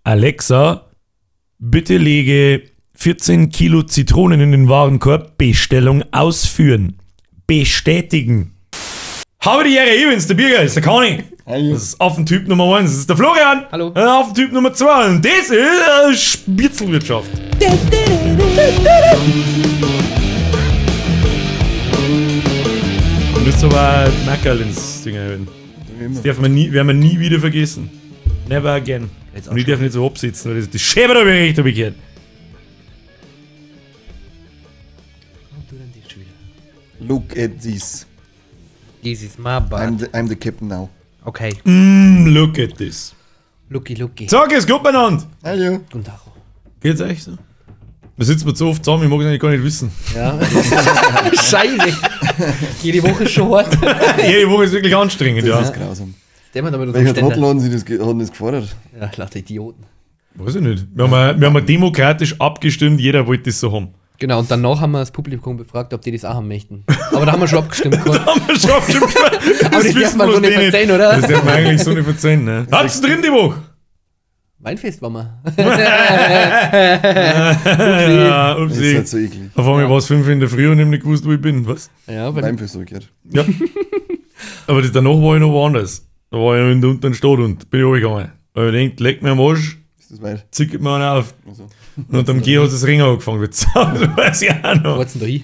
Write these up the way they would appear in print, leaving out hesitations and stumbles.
Alexa, bitte lege 14 Kilo Zitronen in den Warenkorb. Bestellung ausführen. Bestätigen. Habe die Ehre, Evans, der Biergeist, der Conny. Hallo. Das ist Affentyp Nummer 1, das ist der Florian. Hallo. Affentyp Nummer 2 und das ist Spitzelwirtschaft. Du musst aber Merkel ins Ding erhöhen. Das werden wir nie wieder vergessen. Never again. Und ich darf nicht so absitzen, weil das ist die Schäbe da recht umgekehrt. Look at this. This is my butt. I'm the captain now. Okay. Look at this. Looky. Sag es, gut beieinander. Hallo. Guten Tag. Geht's euch so? Wir sitzen mir zu oft zusammen, ich mag es eigentlich gar nicht wissen. Ja. Scheiße. Jede Woche ist schon hart. Jede Woche ist wirklich anstrengend, ja. Das ist grausam. Der damit Welcher Trottel haben das gefordert? Ja, lauter Idioten. Weiß ich nicht. Wir haben demokratisch abgestimmt, jeder wollte das so haben. Genau, und danach haben wir das Publikum befragt, ob die das auch haben möchten. Aber da haben wir schon abgestimmt. Da haben wir schon abgestimmt. Aber das darf man so nicht verzeihen, oder? Das darf man eigentlich so nicht verzeihen, ne? Habt's drin die Woche? Weinfest waren wir. Ja, Das ist upsi. halt so eklig. Auf einmal war es 5 in der Früh und ich hab nicht gewusst, wo ich bin. Was? Ja, weil Beim zurückgehört. Ja. Aber danach war ich noch woanders. Da war ich in der unteren Stadt und bin ich runtergegangen. Weil ich denkt, leck mir am Arsch, Ist das weit? zickert mir einen auf. Also. Und am G hat das Ring angefangen. Das weiß ich auch noch. wo denn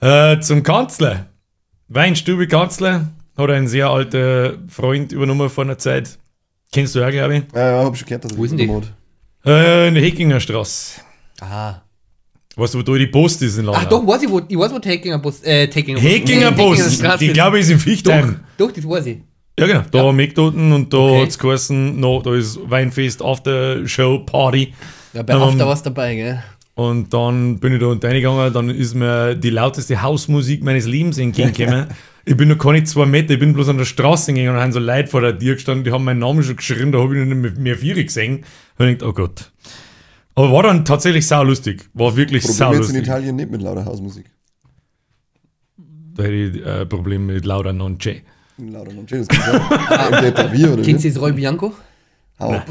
da hin? Zum Kanzler. Weinstube Kanzler hat einen sehr alten Freund übernommen vor einer Zeit. Kennst du auch, glaube ich. Ja, hab schon gehört, dass Wo ist denn die? In der Heckinger Straße. Aha. Weißt du, wo da die Post ist in Landau? Ach doch, weiß ich wo Heckinger Bus. Heckinger Post. Straße Die ist. glaube ich ist in Fichtheim. Doch, das weiß ich. Ja, genau. Da am Ecktoten und da Okay. hat's geheißen, da ist Weinfest, After-Show, Party. Ja, bei After was dabei, gell? Und dann bin ich da unten reingegangen, dann ist mir die lauteste Hausmusik meines Lebens entgegengekommen. Ich bin noch gar nicht 2 Meter, ich bin bloß an der Straße gegangen und haben so Leute vor der Tür gestanden, die haben meinen Namen schon geschrien, da habe ich noch nicht mehr 4 gesehen. Und ich dachte, oh Gott. Aber war dann tatsächlich saulustig. War wirklich Problem jetzt in saulustig. Italien nicht mit lauter Hausmusik. Da hätte ich ein Problem mit lauter Non-J. Lauter non das kann sein. Im Klavier oder Kennst wie? du das Roy Bianco? Hau.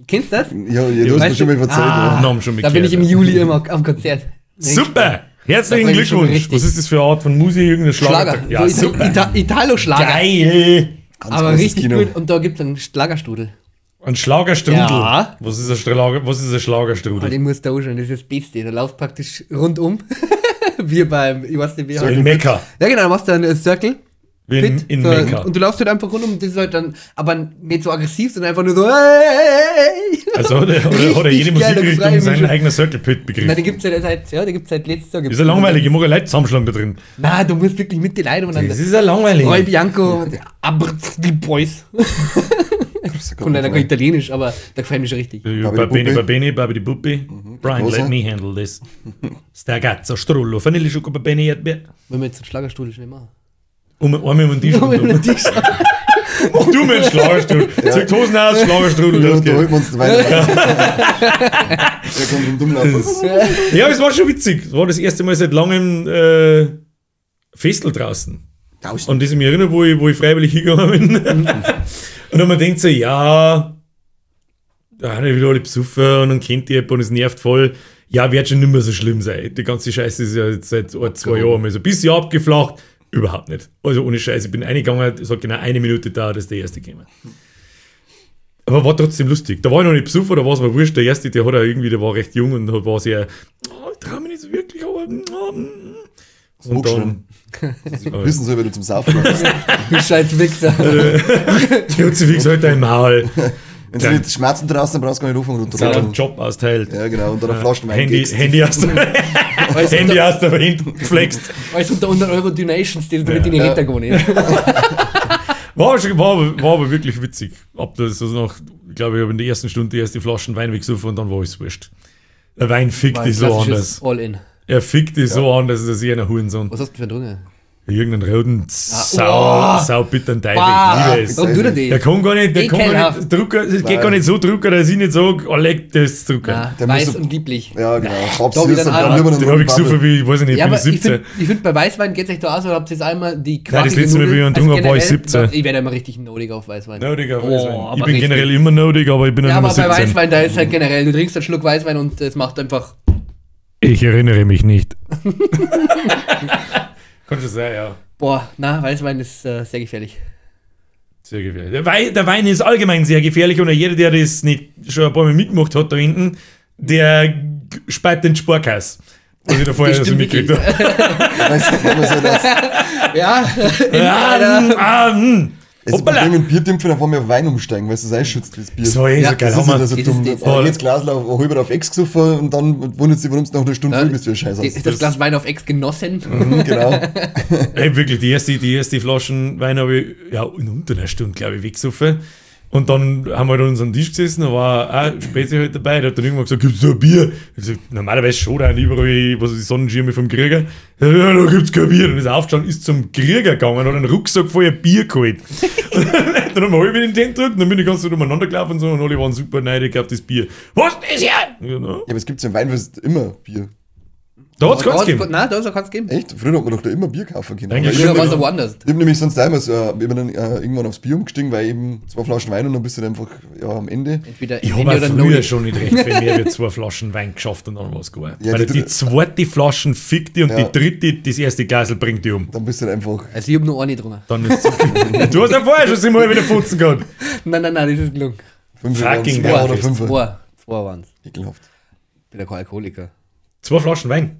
Kennst du das? Ja, du hast mir Weißt schon mal du- erzählt. ja. Namen schon Da bin ich im Juli immer am Konzert. Super! Herzlichen Da freu ich mich schon Glückwunsch! richtig. Was ist das für eine Art von Musik? Irgendein Schlager? Schlager. Ja, So super! Italo-Schlager. Geil! Ganz Aber großes richtig Kino. gut. Und da gibt es einen Schlagerstrudel. Ein Schlagerstrudel. Ja. Was ist ein Schlagerstrudel? Den musst du anschauen, das ist das Beste. Da läuft praktisch rundum. Wie beim, ich weiß nicht, wie In Mekka. Ja genau, da machst du einen Circle. Wie in so, Mekka. und du läufst halt einfach rundum, das ist halt dann, aber nicht so aggressiv, sondern einfach nur so, hey! Also hat jede Richtig geil, da Musikrichtung freu ich mich seinen schon. eigenen Circle Pit begriffen. Nein, den gibt's seit letztes Jahr. Ist ja langweilig, ich mag ja Leute zusammenschlagen da drin. Nein, du musst wirklich mit den Leuten und dann Das ist ja langweilig. Roy Bianco, aber die Boys. Und leider kein Italienisch, aber da gefällt mir schon richtig. Babini, Babidi Buppi. Brian, Rosa. let me handle this. Stagazzo, Strullo, Vanille, Schoko, Babini, Erdbeer. Wenn wir jetzt einen Schlagerstuhl schnell machen. Einmal um den Tisch. Wenn wir Und die schauen. du mit Schlagerstrudel. Zieht die Hosen aus, Schlagerstrudel, Ja, los da holt geht's. wir uns den Wein. Der kommt im Dummlauf. Ja, es war schon witzig. Es war das erste Mal seit langem Festel draußen. Und das ich mich erinnere, wo ich freiwillig hingegangen bin. Und dann man denkt so, ja, da haben ja wieder alle besoffen und dann kennt die jemand und es nervt voll. Ja, wird schon nicht mehr so schlimm sein. Die ganze Scheiße ist ja jetzt seit 2 Jahren mal so ein bisschen abgeflacht. Überhaupt nicht. Also ohne Scheiß. Ich bin reingegangen, es hat genau 1 Minute gedauert, dass der erste käme. Aber war trotzdem lustig. Da war ich noch nicht besoffen, da war es mir wurscht. Der erste, der war recht jung und war sehr, ich trau mich nicht so wirklich, aber. Und dann. Wissen soll, wenn du zum Saufen kommst. Du scheiß Wichser. Die Kruzifix halt im Maul. Wenn du nicht Schmerzen draußen, dann brauchst du gar nicht anfangen So einen runterzuladen. Job austeilt. Ja, genau. Und dann eine Flasche Wein Handy, gibst. Handy aus der Hand geflext. Alles unter 100 Euro Donations, die du mit in die Räder gewonnen hast. War aber wirklich witzig. Ab das also nach, ich glaube, ich habe in der ersten Stunde die erste Flaschen Wein weggesoffen und dann war es wurscht. Der Wein fickt dich so anders. All in. Er fickt dich so anders, dass ich einer Hurensohn. Was hast du für einen Drungen? Irgendeinen roten saubitteren Teufel. Ich liebe es. Warum tut er das? Der kann gar nicht, drucken, es geht gar nicht so drucken, dass ich nicht sage, Oleg, das drucken. Der weiß und lieblich. Ja, genau. Den habe ich gesucht, wie, weiß ich nicht, Ja, bin aber ich 17. ich find, bei Weißwein geht es euch da aus, oder habt ihr jetzt einmal die Nein, das letzte Mal, wie ich einen getrunken habe, war ich 17. Ich werde immer richtig nodig auf Weißwein. Nodig auf Weißwein. Ich aber bin richtig. generell immer nodig, aber ich bin Ja, ja aber immer bei 17. Weißwein, da ist halt generell, du trinkst einen Schluck Weißwein und es macht einfach... Ich erinnere mich nicht. Kannst du sagen, ja. Boah, Weißwein ist sehr gefährlich. Sehr gefährlich. Der Wein ist allgemein sehr gefährlich und jeder, der das nicht schon ein paar Mal mitgemacht hat da hinten, der speit den Sparkass. Was ich da vorher so mitgekriegt habe. Weißt du, was soll das? Ja, Also bei dem Bierdämpfer, da wollen wir auf Wein umsteigen, weil es das einschützt, das Bier. Das war so geil. Das ist ja so das dumm. ist Da jetzt Glas halber auf Ex gesoffen und dann wundert sich, warum es nach einer Stunde voll bist, wie ein Scheiß aus. das Glas Wein auf Ex genossen. Genau. Ey, wirklich, die erste Flaschen Wein habe ich in unter einer Stunde, glaube ich, weggesoffen. Und dann haben wir halt an unserem Tisch gesessen, da war auch Spezi halt dabei, der hat dann irgendwann gesagt, gibt's da ein Bier? Ich gesagt, normalerweise schon, da überall, was ist die Sonnenschirme vom Krieger. Ja, da gibt's kein Bier. Dann ist er aufgestanden, ist zum Krieger gegangen, hat einen Rucksack voller Bier geholt. Dann haben wir halb in den Tank gedrückt, dann bin ich ganz so umeinander gelaufen und so, und alle waren super neidig auf das Bier. Was ist hier? Ja, Ja, aber es gibt ja im Weinfest immer Bier. da hat's ganz gegeben. Nein, da kann es geben. Echt? Früher hat man doch da immer Bier kaufen können. Eigentlich Ich Früher war hab es woanders. nämlich sonst einmal so, wir sind dann irgendwann aufs Bier umgestiegen, weil eben 2 Flaschen Wein und dann bist du dann einfach am Ende. Entweder Ich Ende habe oder früher No. schon nicht recht viel mehr wie 2 Flaschen Wein geschafft und dann was geworden. Ja, Weil die die zweite Flaschen fickt die und Ja. die dritte, das erste Glasel bringt die um. Dann bist du dann einfach. Also ich habe nur eine drunter. Dann ist du hast ja vorher schon 7 Mal wieder putzen gehabt. Nein, das ist gelungen. 5 Fucking oder Weinfest. 5. Zwei waren es. Ekelhaft. Ich bin ja kein Alkoholiker. 2 Flaschen Wein.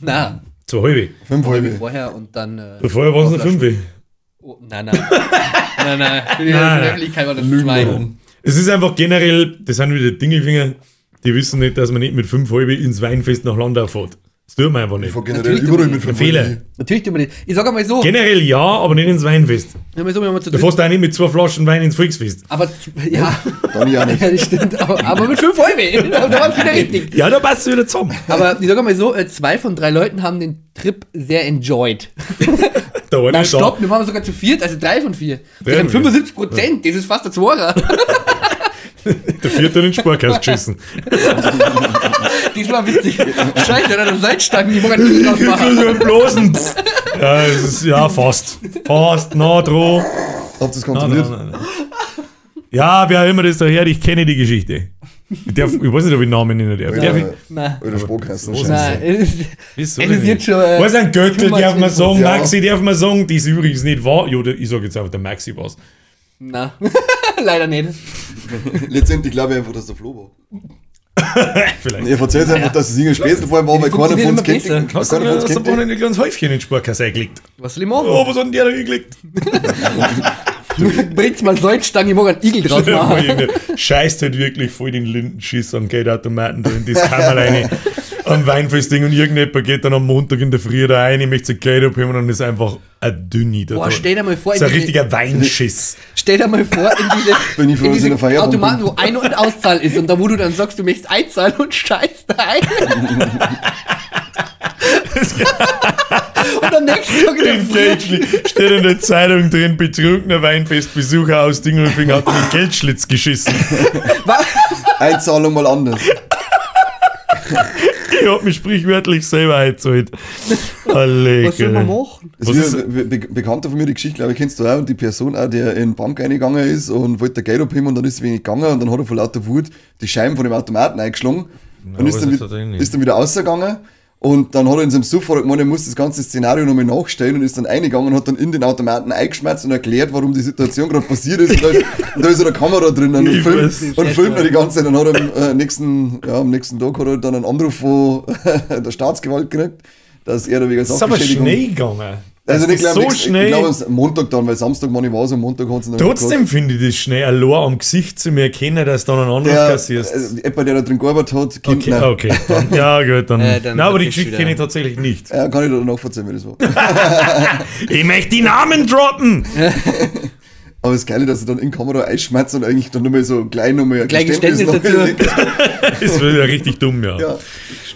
Nein, 2 halbe. 5 halbe. vorher und dann... Vorher waren es noch 5. Oh, nein. Für die Öffentlichkeit war das 2. Es ist einfach generell, das sind wieder Dingelfinger, die wissen nicht, dass man nicht mit 5 halbe ins Weinfest nach Landau fährt. Das tut man einfach Ich nicht. fahr generell Natürlich überall tut mit Ein 5 Fehler. halbe. Natürlich tun wir das. Ich sag einmal so. Generell ja, aber nicht ins Weinfest. wenn wir zu Du fährst auch nicht mit 2 Flaschen Wein ins Volksfest. aber ja, Dann ja nicht. ja, das stimmt. Aber mit 5 Halbe. Da war es wieder richtig. Ja, da passt du wieder zusammen. Aber ich sag einmal so, 2 von 3 Leuten haben den Trip sehr enjoyed. Da war Nein, nicht stopp, wir waren sogar zu 4, also 3 von 4. Das sind 75%, das ist fast der Zweiter. Der 4. hat in den Sparkasse geschissen. Das war witzig. Scheiße, der hat eine Seitstangen, die morgen nicht draus machen. Nur bloßen. Ja, es ist, ja, fast. Fast, nah dran. Habt ihr das kontrolliert? Nein. Ja, wer auch immer das da hört, ich kenne die Geschichte. Ich weiß nicht, ob ich den Namen nennen darf. Darf ich? Nein. Oder Sparkassen. Nein, es Wieso ist denn jetzt nicht? schon. Was ein Göttel darf man sagen, Ja. Maxi darf man sagen, die ist übrigens nicht wahr. Ja, ich sage jetzt einfach der Maxi was. Na, leider nicht. Letztendlich glaube ich einfach, dass der Flo war. Vielleicht. Ihr erzählt einfach, dass es irgendein Späßel vor allem war, weil keiner von uns kennt. Funktioniert Hast du Keiner von uns da kennt vorne den. ein kleines Häufchen in den Sparkasse eingelegt? Was soll ich machen? Oh, was hat denn der da eingelegt? Bringt's mal Seitstangen, ich mag einen Igel draus machen. Scheißt halt wirklich voll den Lindenschiss an Geldautomaten drin. Das kann man rein am Weinfestding und irgendjemand geht dann am Montag in der Früh da rein, ich möchte so Geld abheben und dann ist einfach ein Dünni da. Boah, stell dir mal vor, das ist ein richtiger Weinschiss. Stell dir mal vor, Wenn ich in für uns in der diese Feierabend Automaten, wo Ein- und Auszahl ist und da wo du dann sagst, du möchtest einzahlen und scheißt da ein. Und am nächsten Tag in der In Früh, Geldschlitz steht in der Zeitung drin, betrunkener Weinfestbesucher aus Dingelfing hat in den Geldschlitz geschissen. Einzahlung mal anders. Ich hab mich sprichwörtlich selber eingezahlt. was soll man machen? Das Was ist ein Bekannter von mir, die Geschichte, glaube ich, kennst du auch, und die Person auch, der in die Bank reingegangen ist und wollte Geld abheben und dann ist es wenig gegangen und dann hat er vor lauter Wut die Scheiben von dem Automaten eingeschlagen und ist dann wieder rausgegangen. Und dann hat er in seinem Suff gemeint, er muss das ganze Szenario nochmal nachstellen und ist dann reingegangen und hat dann in den Automaten eingeschmerzt und erklärt, warum die Situation gerade passiert ist. Und da ist eine Kamera drin und filmt die ganze Zeit. Und hat er am nächsten Tag hat er dann einen Anruf von der Staatsgewalt gekriegt, dass er da wegen Das ist aber Sachbeschädigung... schnell gegangen. Also Das nicht ist glaube so ich schnell. glaube es Montag dann, weil Samstag meine ich war so, Montag hat es dann Trotzdem finde ich das schnell, allein am Gesicht zu mir erkennen, dass du dann einen Anruf kassierst. jemand, der da drin gearbeitet hat, kennt Okay, okay. Dann, ja, gut, dann. dann Nein, aber die vergisst Geschichte wieder. kenne ich tatsächlich nicht. Ja, kann ich da nachvollziehen, wie das war. Ich möchte die Namen droppen! Aber das Geile, dass er dann in die Kamera einschmerzt und eigentlich dann nochmal so klein nochmal ein Gleich Geständnis dazu. nachlegt. Das wird ja richtig dumm, ja. Ja,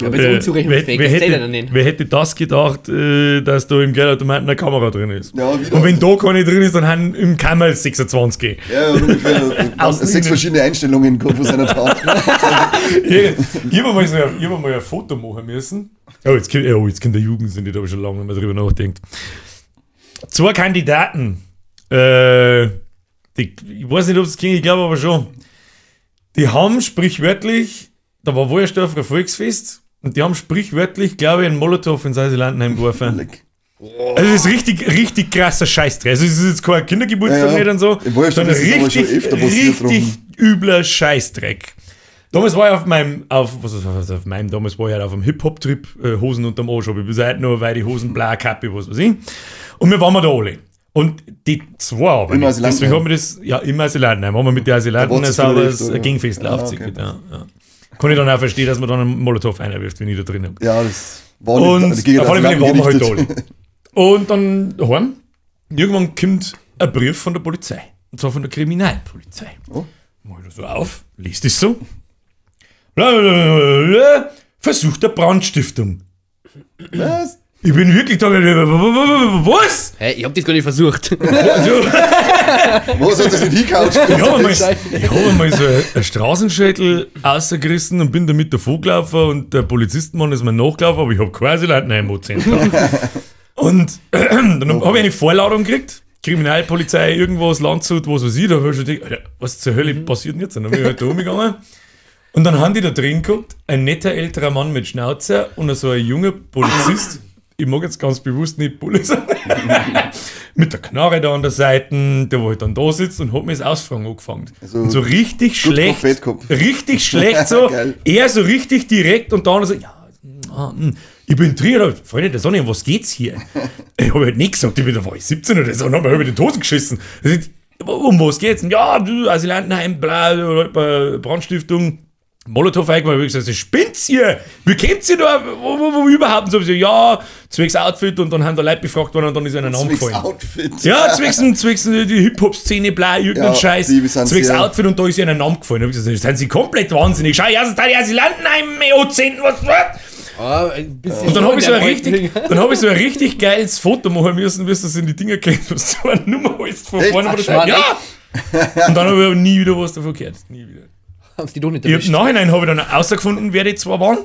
Ja, aber so unzurechnungsfähig, das zählt ja dann nicht. Wer hätte das gedacht, dass da im Geldautomaten eine Kamera drin ist? Ja, und wenn da keine drin ist, dann haben im Kammer 26. Ja, ungefähr 6 verschiedene Einstellungen von seiner Tat. Ich habe mal ein Foto machen müssen. Jetzt kann der Jugend sind, da habe ich schon lange nicht mehr drüber nachgedacht. 2 Kandidaten, ich weiß nicht, ob es ging, ich glaube aber schon. Die haben sprichwörtlich, da war Wohlstorf ein Volksfest, und die haben sprichwörtlich, glaube ich, einen Molotow in Seiselandenheim geworfen. Also das ist richtig krasser Scheißdreck. Also es ist jetzt kein Kindergeburtstag nicht und so, sondern richtig übler Scheißdreck. Damals war ich auf meinem Hip-Hop-Trip, Hosen unterm Arsch, habe ich bis heute noch, weil die Hosen blau, Kappe, was weiß ich. Und wir waren da alle. Und die 2 aber nicht. Deswegen haben wir das, im Asylantenheim, haben wir mit den Asylanten ein sauberes Gegenfest aufgezogen. Ja. Kann ich dann auch verstehen, dass man dann einen Molotow einwirft, wenn ich da drin habe. Ja, das war nicht. Auf alle Fälle waren wir halt alle. Und dann irgendwann kommt ein Brief von der Polizei. Und zwar von der Kriminalpolizei. Oh. Mach ich das so auf, liest es so. Versuch der Brandstiftung. Was? Ich bin wirklich da. Was? Hey, ich hab das gar nicht versucht. Was hat das nicht hingekauft? Ich habe mal so ein Straßenschädel rausgerissen und bin damit davor gelaufen und der Polizistenmann ist mir nachgelaufen, aber ich habe quasi Leute einmotzen. Und dann habe ich eine Vorladung gekriegt. Kriminalpolizei, irgendwas, Landshut, was weiß ich. Da habe ich schon gedacht, was zur Hölle passiert denn jetzt? Dann bin ich halt da umgegangen. Und dann haben die da drin gehabt, ein netter älterer Mann mit Schnauzer und so ein junger Polizist. Ich mag jetzt ganz bewusst nicht Bulle sein. Mit der Knarre da an der Seite, der wo halt dann da sitzt und hat mir das Ausfragen angefangen. Also und so richtig schlecht. Richtig schlecht so. Er so richtig direkt und dann so, ich bin drin, Freunde der Sonne, um was geht's hier? Ich habe halt nicht gesagt, da war ich 17 oder so, und habe mir den Hosen geschissen. Um was geht's? Ja, Asylantenheim, bla, Brandstiftung. Molotow eingemacht, ich gesagt, spinnt's hier? Wie kommt's ihr da? Wo überhaupt? Und so, ja, zwecks Outfit, und dann haben da Leute befragt worden und dann ist ihnen ein Name gefallen. Outfit? Ja, zwecks die Hip-Hop-Szene, bla, irgendein Scheiß. Zwecks Outfit, und da ist ihnen ein Name gefallen. Da hab ich gesagt, sind sie komplett wahnsinnig. Schau, erstens da die Asylantenheim, was? Und dann habe ich so ein richtig geiles Foto machen müssen, wie du das in die Dinger kennst, was so eine Nummer holst von vorne. Ja! Und dann habe ich aber nie wieder was davon gehört. Nie wieder. Haben die doch nicht Im Nachhinein habe ich dann herausgefunden, wer die 2 waren.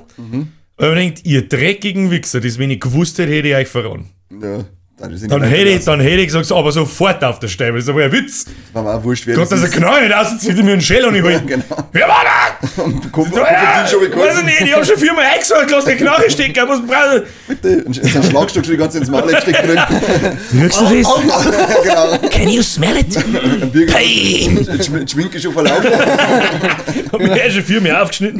Aber ich denke, ihr dreckigen Wichser, das, wenn ich gewusst hätte, hätte ich euch verraten. Ja, dann hätte ich gesagt, so, aber sofort auf der Stelle. Das ist aber ein Witz. War mir auch wurscht, wer das ist. Gott, dass er Knall nicht auszieht, mir einen Shell und ich will. Genau. Wer war da? Weiß ich nicht, ich habe schon 4-mal eingesucht, lass die Knarre stecken. Was brauchst du? Bitte, ein Schlagstock schon die ganze ins Maul gesteckt drin. Hörst du das? Genau. Can you smell it? Pain! Die Schminke schon verlaufen. Hab mich schon 4-mal aufgeschnitten.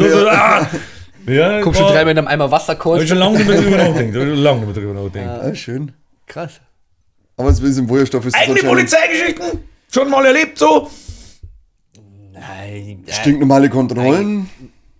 Ja, komm schon 3 mit einem Eimer Wasser geholt. Hab ich schon lange nicht mehr drüber nachgedacht. Ja, schön. Krass. Aber es ist im Wohlstoff. Eigene Polizeigeschichten? Schon mal erlebt so? Nein. Stinknormale Kontrollen.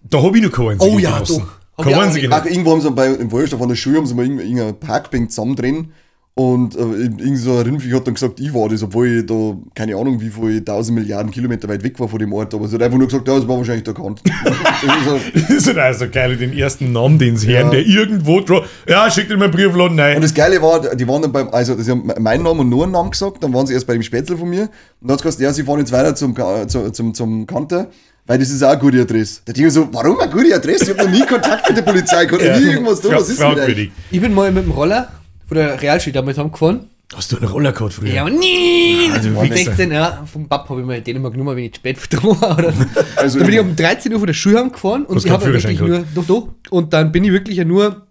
Da hab ich noch keinen. Oh ja, du. Irgendwo haben sie im Wohlstoff an der Schule haben sie mal irgendeine Parkbank zusammen drin. Und irgend so ein Rindviech hat dann gesagt, ich war das, obwohl ich da, keine Ahnung, wie viel 1000 Milliarden Kilometer weit weg war von dem Ort. Aber sie hat einfach nur gesagt, ja, das war wahrscheinlich der Kant. Das ist halt auch so geil, den ersten Namen, den sie hören, der irgendwo drauf, ja, schickt in meinen Briefladen rein. Und das Geile war, die waren dann sie haben meinen Namen und nur einen Namen gesagt, dann waren sie erst bei dem Spätzle von mir. Und dann hat sie gesagt, ja, sie fahren jetzt weiter zum Kanter, weil das ist auch eine gute Adresse. Da denke ich so, warum eine gute Adresse? Ich habe noch nie Kontakt mit der Polizei gehabt, nie irgendwas tun, was ist mit euch? Ich bin mal mit dem Roller von der Realschule damals heimgefahren. Hast du einen Roller gehabt früher? Ja, aber nie! Mit 16, ja. Vom Papa habe ich mir den immer genommen, wenn ich spät verdrohen war. Also dann bin ich um 13 Uhr von der Schule heimgefahren und ich habe wirklich nur, doch. Und dann bin ich wirklich ja nur,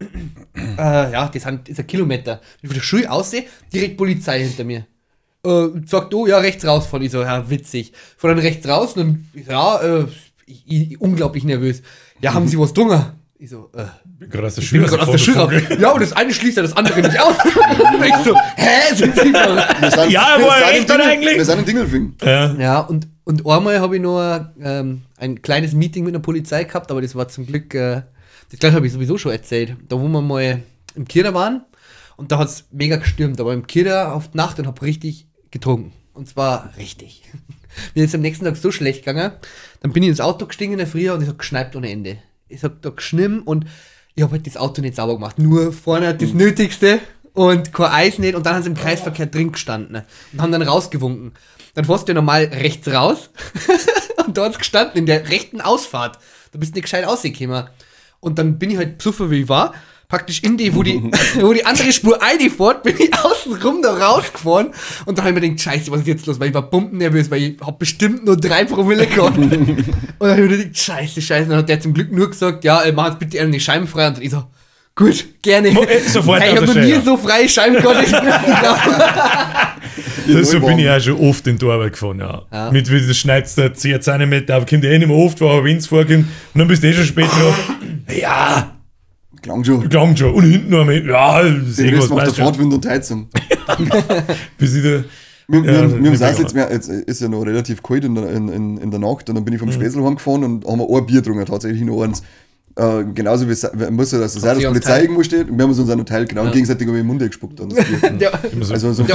das ist ein Kilometer. Wenn ich von der Schule aussehe, direkt Polizei hinter mir. Sagt, ja, rechts rausfahren. Ich so, ja, witzig. Von dann rechts raus und dann, ich unglaublich nervös. Ja, haben Sie was getrunken? Ich so, bin gerade aus der Schule. Ja, und das eine schließt ja das andere nicht aus. Ich so, hä? Sind Sie ja, wo er recht hat eigentlich? Wir sind in Dingelfing. Ja, und einmal habe ich noch ein kleines Meeting mit der Polizei gehabt, aber das war zum Glück, das gleiche habe ich sowieso schon erzählt. Da, wo wir mal im Kirder waren und da hat es mega gestürmt, aber im Kirder auf die Nacht und habe richtig getrunken. Und zwar richtig. Mir ist am nächsten Tag so schlecht gegangen, dann bin ich ins Auto gestiegen in der Früh und es hat geschneit ohne Ende. Es hat da geschnitten und ich habe halt das Auto nicht sauber gemacht. Nur vorne das Nötigste und kein Eis nicht. Und dann haben sie im Kreisverkehr drin gestanden und haben dann rausgewunken. Dann fährst du ja normal rechts raus und da hat's gestanden, in der rechten Ausfahrt. Da bist du nicht gescheit rausgekommen. Und dann bin ich halt besoffen, wie ich war, praktisch in die, wo die andere Spur einfährt, bin ich außen rum da rausgefahren und dann habe ich mir gedacht, scheiße, was ist jetzt los? Weil ich war pumpennervös, weil ich hab bestimmt nur 3 Promille gehabt. Und dann habe ich mir gedacht, scheiße. Und dann hat der zum Glück nur gesagt, ja, mach jetzt bitte eine Scheiben frei. Und dann ich so, gut, gerne. Sofort ich habe noch nie so freie Scheiben gehabt. So bin ich auch schon oft in die Arbeit gefahren, ja. Mit wie du schneidest da 10 cm, aber kommt nicht mehr oft vor, wenn es vorkommt. Und dann bist du schon spät noch. Ja. Klang schon. Und hinten noch einmal, ja, das Rest macht der Fahrtwind und Heizung. Bis ich da... Wir haben es jetzt ist ja noch relativ kalt in der Nacht und dann bin ich vom Späßl heimgefahren und haben ein Bier getrunken, tatsächlich noch eins. Genauso wie muss ja, dass die Polizei irgendwo steht und wir haben uns einen Teil genau gegenseitig über den Mund gespuckt. Und das Bier. Also so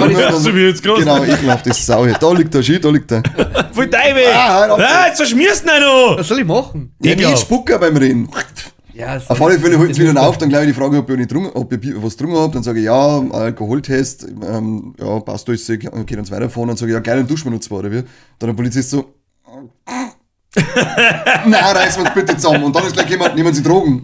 wie jetzt gerade. Genau, ekelhaftes Sau. Da liegt der Shit, da liegt der. Voll Teufel! Jetzt verschmierst du ihn noch! Was soll ich machen? Ich bin Spucker beim Reden. Ja, auf alle Fälle holt es wieder auf, dann gleich die Frage, ob ich was getrunken habe, dann sage ich ja, Alkoholtest, ja, passt alles, okay, dann weiterfahren, dann sage ich ja, geil, ein Duschmann oder wie? Dann der Polizist so, nein, reißen wir uns bitte zusammen. Und dann ist gleich jemand, nehmen Sie Drogen.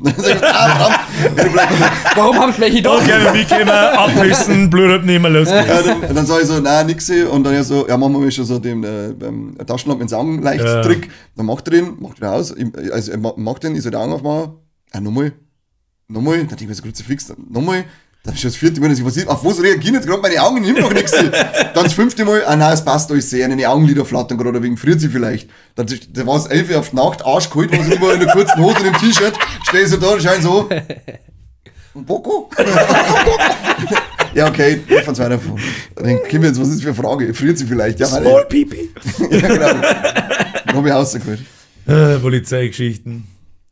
Warum haben Sie welche da? Okay, wie können wir abwissen, Blut abnehmen, los geht's. Dann sage ich so, nein, nix. Und dann so, ja, machen wir schon so den Taschenlampen ins Augen leicht Trick. Dann macht er den, macht wieder aus. Also er macht den, ich soll die Augen aufmachen. Nochmal. Dann denke ich mir so Kruzifix, nochmal. Dann ist schon das 4. Mal, dass ich was sehe. Auf was reagieren jetzt gerade meine Augen? Immer noch nichts. Dann das 5. Mal, nein, es passt euch sehr. Meine Augenlider flattern gerade, wegen friert sie vielleicht. Dann war es 11 Uhr auf die Nacht, arschkalt, war es überall in der kurzen Hose und im T-Shirt. Stehe ich so da und scheint so. Ein Boko? Ja, okay, ich fand's weiter von. Dann denke ich mir jetzt, was ist das für eine Frage? Friert sie vielleicht? Ja, Small Pipi. Ja, genau. Dann habe ich rausgeholt. Polizeigeschichten.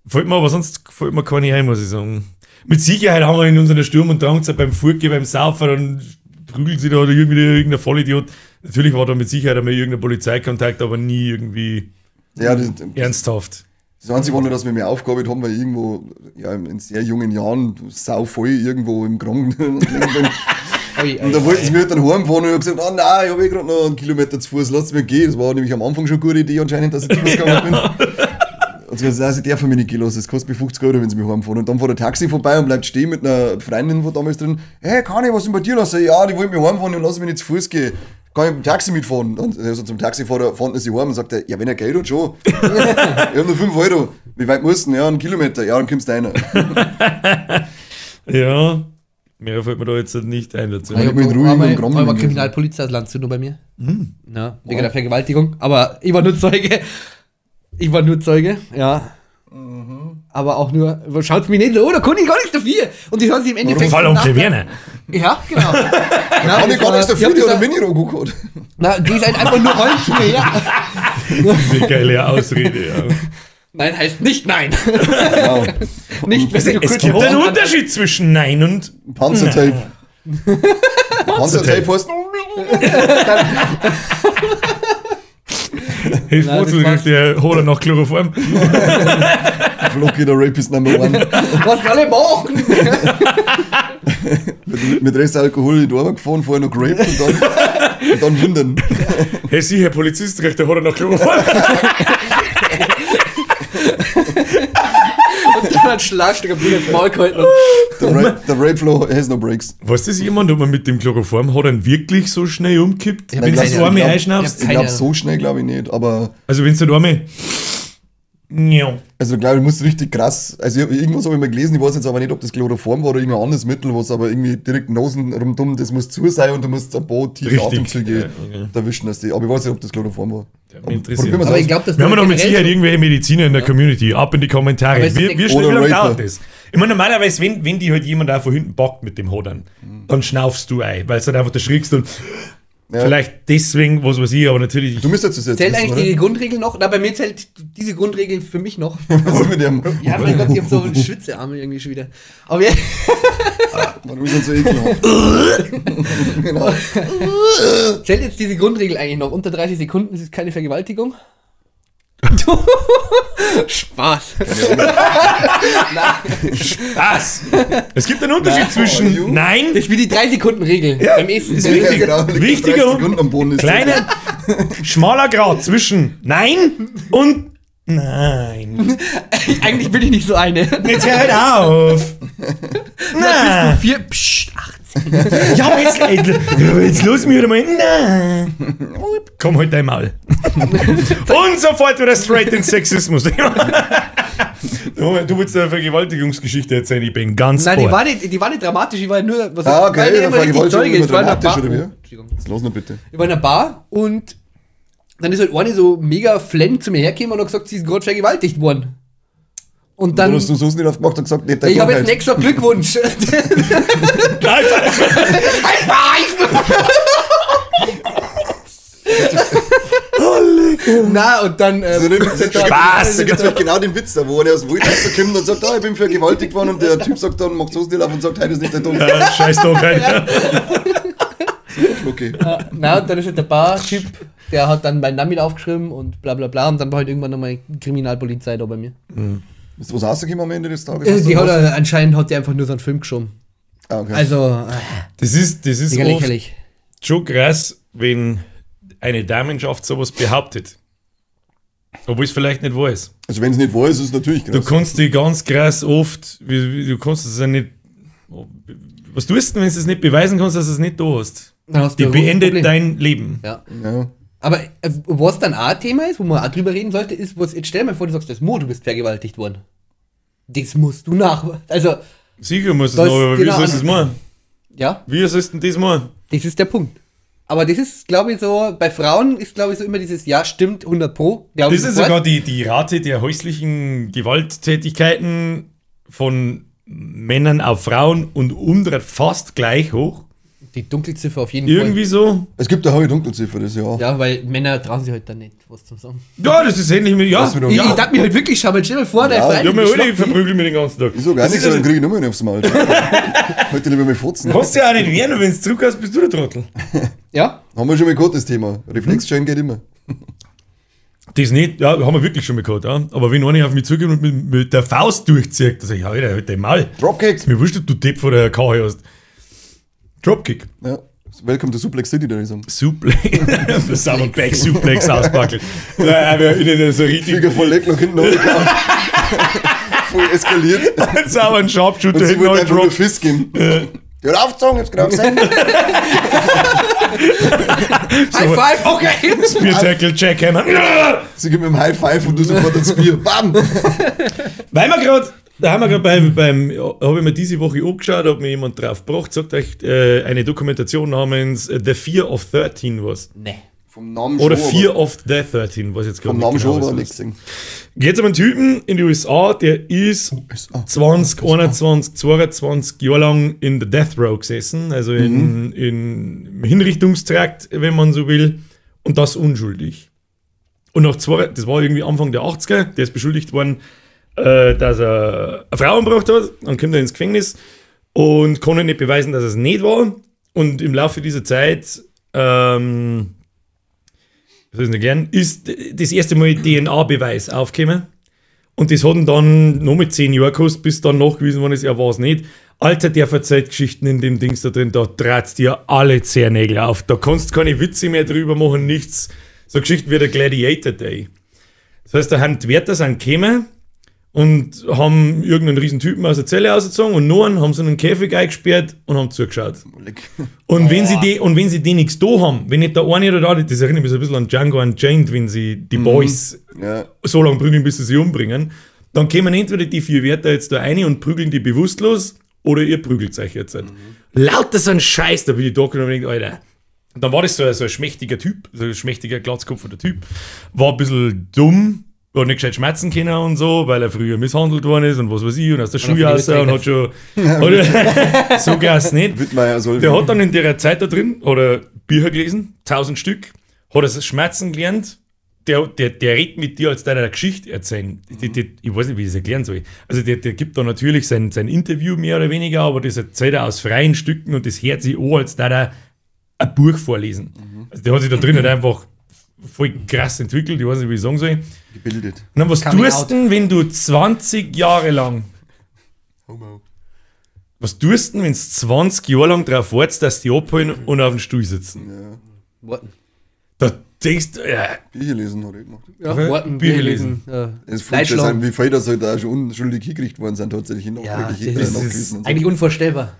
Fällt mir aber sonst keine ein, muss ich sagen. Mit Sicherheit haben wir in unserer Sturm- und Drangzeit beim Furtgehen, beim Saufen, dann prügeln sie da oder irgendein Vollidiot. Natürlich war da mit Sicherheit einmal irgendein Polizeikontakt, aber nie irgendwie ernsthaft. Das Einzige war nur, dass wir mir aufgearbeitet haben, weil irgendwo in sehr jungen Jahren sauvoll irgendwo im Kranken bin. Und da wollten sie mir dann heimfahren und ich habe gesagt, oh nein, ich habe gerade noch 1 Kilometer zu Fuß, lasst mir gehen. Das war nämlich am Anfang schon eine gute Idee anscheinend, dass ich zu Fuß gegangen bin. Und sie gesagt, ich darf mich nicht gehen lassen, das kostet mich 50 €, wenn sie mich heimfahren. Und dann fährt ein Taxi vorbei und bleibt stehen mit einer Freundin von damals drin. Hey, kann ich was denn bei dir lassen? Ja, die wollen mich heimfahren und lassen mich nicht zu Fuß gehen. Kann ich mit dem Taxi mitfahren? Und also zum Taxifahrer fahren sie heim und sagt er, ja, wenn er Geld hat, schon. Ich habe nur 5 €. Wie weit musst du? Ja, 1 Kilometer. Ja, dann kommst du rein. Ja, mehr fällt mir da jetzt nicht ein dazu. Ich war Kriminalpolizei aus Landshut nur bei mir. Ja, wegen der Vergewaltigung. Aber ich war nur Zeuge. Ja. Aber auch nur, schaut mich nicht so, da kann ich gar nichts dafür. Und ich höre sie im Endeffekt. Fall um Werner. Ja, genau. Kann ich gar nichts dafür, die hat ein Mini-Rogo gehabt. Na, die ist halt einfach nur Rollschuhe, ja. Eine geile Ausrede, ja. Nein heißt nicht nein. Genau. Nicht, es gibt einen Unterschied zwischen Nein und Panzertape. Panzertape heißt. Hilf mir, der holt noch Chloroform. Flocky, der Rapist Number 1. Was soll ich machen? mit Restalkohol in die Arbeit gefahren, vorher noch geraped und dann wundern. Hey, Sie, Herr Polizist, der holt noch Chloroform. Und dann hat Schlagstück am ins Maul gehalten. Der Rape-Flow has no breaks. Weiß das jemand, ob man mit dem Chloroform hat einen wirklich so schnell umkippt, wenn du das einmal einschnappst? Ich glaube, so schnell glaube ich nicht, aber... Also wenn es nicht einmal... Ja. Also glaube ich, muss richtig krass... Also irgendwas habe ich mal gelesen, ich weiß jetzt aber nicht, ob das Chloroform war oder irgendein anderes Mittel, was aber irgendwie direkt Nasen rundum, das muss zu sein und du musst ein paar tiefe Atemzüge erwischen. Aber ich weiß nicht, ob das Chloroform war. Ja, interessiert. Aber ich glaube, wir haben noch mit Sicherheit irgendwelche Mediziner in der Community. Ab in die Kommentare. Wie lange dauert das? Ich meine, normalerweise, wenn die halt jemand auch von hinten packt mit dem Hodern, dann schnaufst du ein, weil du halt einfach erschrickst und vielleicht deswegen, was weiß ich, aber natürlich... Du müsstest es jetzt zählt wissen, eigentlich die Grundregel noch? Na, bei mir zählt diese Grundregel für mich noch. Was mit dem? Ja, mein Gott, ich hab so Schwitzearme irgendwie schon wieder. Aber warum ist das so ekelhaft? Genau. Zählt jetzt diese Grundregel eigentlich noch? Unter 30 Sekunden ist es keine Vergewaltigung? Spaß. Spaß. Es gibt einen Unterschied zwischen Nein. Das ist wie die 3-Sekunden-Regel beim Essen. Ist wichtig. Wichtiger und kleiner, schmaler Grad zwischen Nein und Nein. Eigentlich bin ich nicht so eine. Jetzt hör halt auf. Na. Bist du 4, pssst, 18. Ja, aber jetzt los mich wieder mal. Nein. Komm halt einmal. Und sofort wieder straight in Sexismus. Du willst eine Vergewaltigungsgeschichte erzählen, ich bin ganz Nein, die war nicht dramatisch, ich war nur... Was okay, Vergewaltigung immer dramatisch, oder wie? Jetzt los noch bitte. Ich war in einer Bar und dann ist halt eine so mega flenn zu mir hergekommen und hat gesagt, sie ist gerade vergewaltigt worden. Und dann... hast du so nicht aufgemacht und gesagt, nicht ich habe jetzt nicht gesagt, Glückwunsch. High Na, und dann... Spaß! Da gibt es genau den Witz da, wo er aus dem Wildwasser kommt und sagt, ich bin vergewaltigt worden und der Typ sagt dann, macht so nicht auf und sagt, hey, das ist nicht der Ton. Ja, scheiß Ton, okay. Na, und dann ist halt der Bar-Typ, der hat dann meinen Namen mit aufgeschrieben und bla bla bla und dann war halt irgendwann nochmal Kriminalpolizei da bei mir. Ist da was rausgekommen am Ende des Tages? Anscheinend hat die einfach nur so einen Film geschoben. Okay. Also... Das ist oft lächerlich. Schon krass, wenn eine Damenschaft sowas behauptet. Obwohl es vielleicht nicht wahr ist. Also wenn es nicht wahr ist, ist es natürlich krass. Du kannst die ganz krass oft, du kannst es ja nicht... Was tust du denn, wenn du es nicht beweisen kannst, dass du es nicht da hast? Die beendet dein Leben. Ja. Aber was dann auch ein Thema ist, wo man auch drüber reden sollte, ist, jetzt stell dir mal vor, du sagst, du bist vergewaltigt worden. Das musst du also... Sicher musst du es noch, aber wie sollst du es machen? Ja. Wie sollst du das machen? Das ist der Punkt. Aber das ist, glaube ich, so, bei Frauen ist, glaube ich, so immer dieses, ja, stimmt, 100 Pro. Das ist sogar die Rate der häuslichen Gewalttätigkeiten von Männern auf Frauen und umdreht fast gleich hoch. Die Dunkelziffer auf jeden Irgendwie Fall. So. Es gibt eine hohe Dunkelziffer, das ja. Ja, weil Männer trauen sich halt dann nicht, was zu sagen. Ja, das ist ähnlich mit, ja. Ich dachte mir halt wirklich, schau mal, stell dir vor, der Verein. Ja, mir alle verprügeln mir den ganzen Tag. Ich so gar nichts, dann kriege ich nur mehr aufs Maul. Heute lieber mal futzen. Kannst du ja auch nicht wehren, wenn du zurück hast, bist du der Trottel. Ja? Haben wir schon mal gehabt, das Thema. Reflexschein geht immer. Das nicht, ja, haben wir wirklich schon mal gehabt, ja. Aber wenn einer auf mich zugeht und mit der Faust durchzieht, dann sag ich, ja, halt dein Maul. Dropkick. Mir wurscht, du Depp von der KH hast. Dropkick. Ja. Welcome to Suplex City, da ich sagen. Suplex. Das haben wir Back Suplex auspackelt. In so richtig. Finger voll Leck nach hinten runtergehauen. Voll eskaliert. Jetzt haben wir einen Sharpshooter und sie wollte einfach nur Fist geben. Die hat aufgezogen, jetzt gerade gesagt. High Five, okay. Spear Tackle, Jackhammer. Sie gibt mir einen High Five und du sofort ein Spear. Bam! Da haben wir gerade habe ich mir diese Woche angeschaut, ob mir jemand drauf gebracht, sagt euch eine Dokumentation namens The Fear of 13 was. Nee. Vom Namen oder Fear of the 13, was jetzt gerade vom Namen schon war nichts. Geht es um einen Typen in den USA, der ist 20, 21, 22 Jahre lang in der Death Row gesessen, also im Hinrichtungstrakt, wenn man so will, und das unschuldig. Und das war irgendwie Anfang der 80er, der ist beschuldigt worden, dass er eine Frau umgebracht hat, dann kommt er ins Gefängnis und konnte nicht beweisen, dass es nicht war. Und im Laufe dieser Zeit ist das erste Mal DNA-Beweis aufgekommen. Und das hat ihn dann noch mit 10 Jahren gekostet, bis dann nachgewiesen worden ist, er war es nicht. Alter, der verzeiht Geschichten in dem Dings da drin, da dreht dir alle Zehennägel auf. Da kannst du keine Witze mehr drüber machen, nichts. So Geschichten wie der Gladiator Day. Das heißt, da haben die Wärter gekommen und haben irgendeinen riesen Typen aus der Zelle ausgezogen und noch einen haben sie in einen Käfig eingesperrt und haben zugeschaut. Und wenn sie die nichts da haben, wenn nicht der eine oder der andere, das erinnert mich so ein bisschen an Django Unchained, wenn sie die Boys so lange prügeln, bis sie sie umbringen, dann kommen entweder die 4 Wärter jetzt da rein und prügeln die bewusstlos oder ihr prügelt euch jetzt. Lauter so ein Scheiß, da bin ich da und denke, Alter. Und dann war das so ein schmächtiger Typ, so ein schmächtiger, glatzkopferter Typ, war ein bisschen dumm, hat nicht gescheit schmerzen können und so, weil er früher misshandelt worden ist und was weiß ich und aus der Schule raus und hat schon... so geht's nicht. Der hat dann in der Zeit da drin, hat er Bücher gelesen, 1000 Stück, hat er Schmerzen gelernt, der redet mit dir, als der eine Geschichte erzählen. Ich weiß nicht, wie ich das erklären soll. Also der gibt da natürlich sein Interview mehr oder weniger, aber das erzählt er aus freien Stücken und das hört sich an, als der ein Buch vorlesen. Also der hat sich da drin halt einfach voll krass entwickelt, ich weiß nicht, wie ich sagen soll. Gebildet. Und dann, was tust du, wenn du 20 Jahre lang Was tust du, wenn du 20 Jahre lang darauf wartest, dass die abholen und auf dem Stuhl sitzen? Ja. Warten. Da denkst du, ja. Bücher lesen hat ich gemacht. Ja, warten, Bücher lesen. Es fällt schon sein, wie viele da halt auch schon unschuldig hingekriegt worden sind, tatsächlich das ist eigentlich unvorstellbar.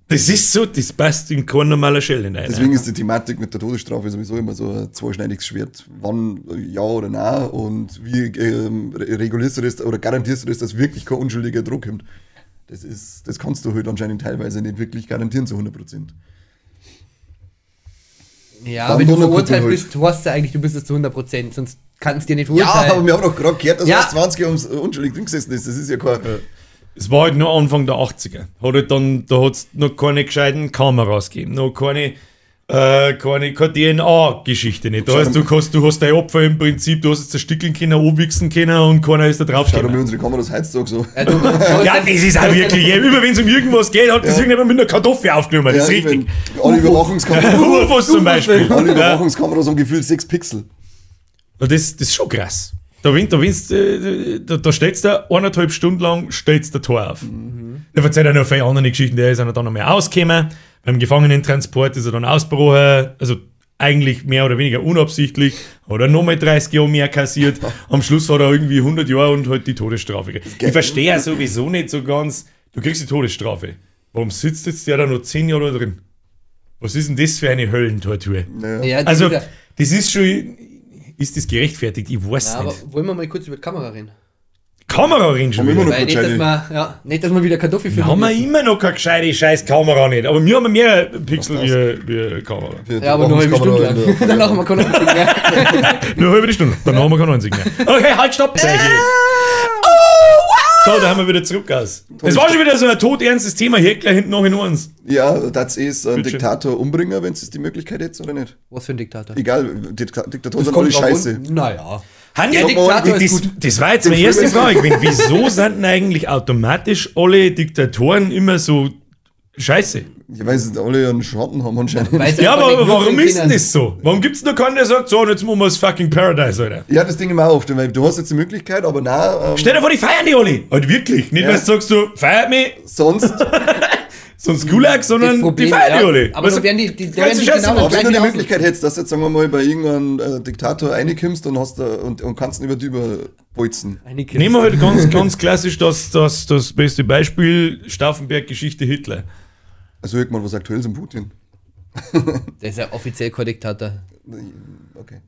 Das ist so, das passt in kein normaler Shell hinein. Deswegen ist die Thematik mit der Todesstrafe sowieso immer so ein zweischneidiges Schwert. Wann ja oder nein und wie regulierst du das oder garantierst du das, dass wirklich kein unschuldiger Druck kommt. Das kannst du halt anscheinend teilweise nicht wirklich garantieren zu 100%. Ja, dann wenn du verurteilt bist, du hast ja eigentlich, du bist es zu 100%, sonst kannst du dir nicht verurteilen. Ja, aber wir haben doch gerade gehört, dass er 20 Jahre unschuldig drin gesessen ist. Das ist ja kein... Es war halt nur Anfang der 80er. Da hat es noch keine gescheiten Kameras gegeben, noch keine DNA-Geschichte nicht. Da heißt, du hast dein Opfer im Prinzip, du hast jetzt zerstückeln können, anwichsen können und keiner ist da drauf gekommen. Schau dir unsere Kameras heutzutage so. Ja, das ist auch wirklich, immer wenn es um irgendwas geht, hat das irgendjemand mit einer Kartoffel aufgenommen, das ist richtig. Alle Überwachungskameras. UFOs zum Beispiel. Alle Überwachungskameras haben gefühlt 6 Pixel. Und das ist schon krass. Da stellst du 1,5 Stunden lang stellst der Tor auf. Der erzählt ja noch viele andere Geschichten, der ist dann noch mehr ausgekommen. Beim Gefangenentransport ist er dann ausgebrochen, also eigentlich mehr oder weniger unabsichtlich, hat er nochmal 30 Jahre mehr kassiert. Am Schluss hat er irgendwie 100 Jahre und halt die Todesstrafe. Ich verstehe ja sowieso nicht so ganz, du kriegst die Todesstrafe. Warum sitzt jetzt der da noch 10 Jahre da drin? Was ist denn das für eine Höllentortur? Ja, also, das ist schon... Ist das gerechtfertigt? Ich weiß nicht. Aber wollen wir mal kurz über die Kamera reden? Kamera reden schon wieder? Weil nicht, dass wir wieder Kartoffel finden. Haben wir immer noch keine gescheite scheiß Kamera nicht. Aber wir haben mehr Pixel wie Kamera. Ja, aber nur eine halbe Stunde lang. Danach haben wir keine 90 mehr. Nur eine halbe Stunde. Danach haben wir keine 90 mehr. Okay, halt, stopp. So, da haben wir wieder zurück aus. Es war schon wieder so ein todernstes Thema. Hier gleich hinten noch in uns. Ja, das ist ein Diktator umbringen, wenn es die Möglichkeit hätte oder nicht. Was für ein Diktator? Egal, Diktatoren sind alle scheiße. Naja. Das war jetzt meine erste Frage. Wieso sind denn eigentlich automatisch alle Diktatoren immer so scheiße? Ja, weil sie alle einen Schatten haben anscheinend. Ja, aber warum ist denn das so? Warum gibt es noch keinen, der sagt, so, jetzt machen wir das fucking Paradise, Alter? Ja, das Ding immer auf, weil du hast jetzt die Möglichkeit, aber nein. Stell dir vor, die feiern die alle. Halt wirklich. Nicht, weil du sagst, du feiert mich. Sonst Gulag, sondern die feiern die alle. Aber so werden die wenn du die Möglichkeit hättest, dass du jetzt, sagen wir mal, bei irgendeinem Diktator reinkommst und kannst ihn überbolzen. Nehmen wir halt ganz klassisch das beste Beispiel, Stauffenberg-Geschichte Hitler. Also irgendwann was aktuell zum Putin. Der ist ja offiziell kein Diktator. Okay.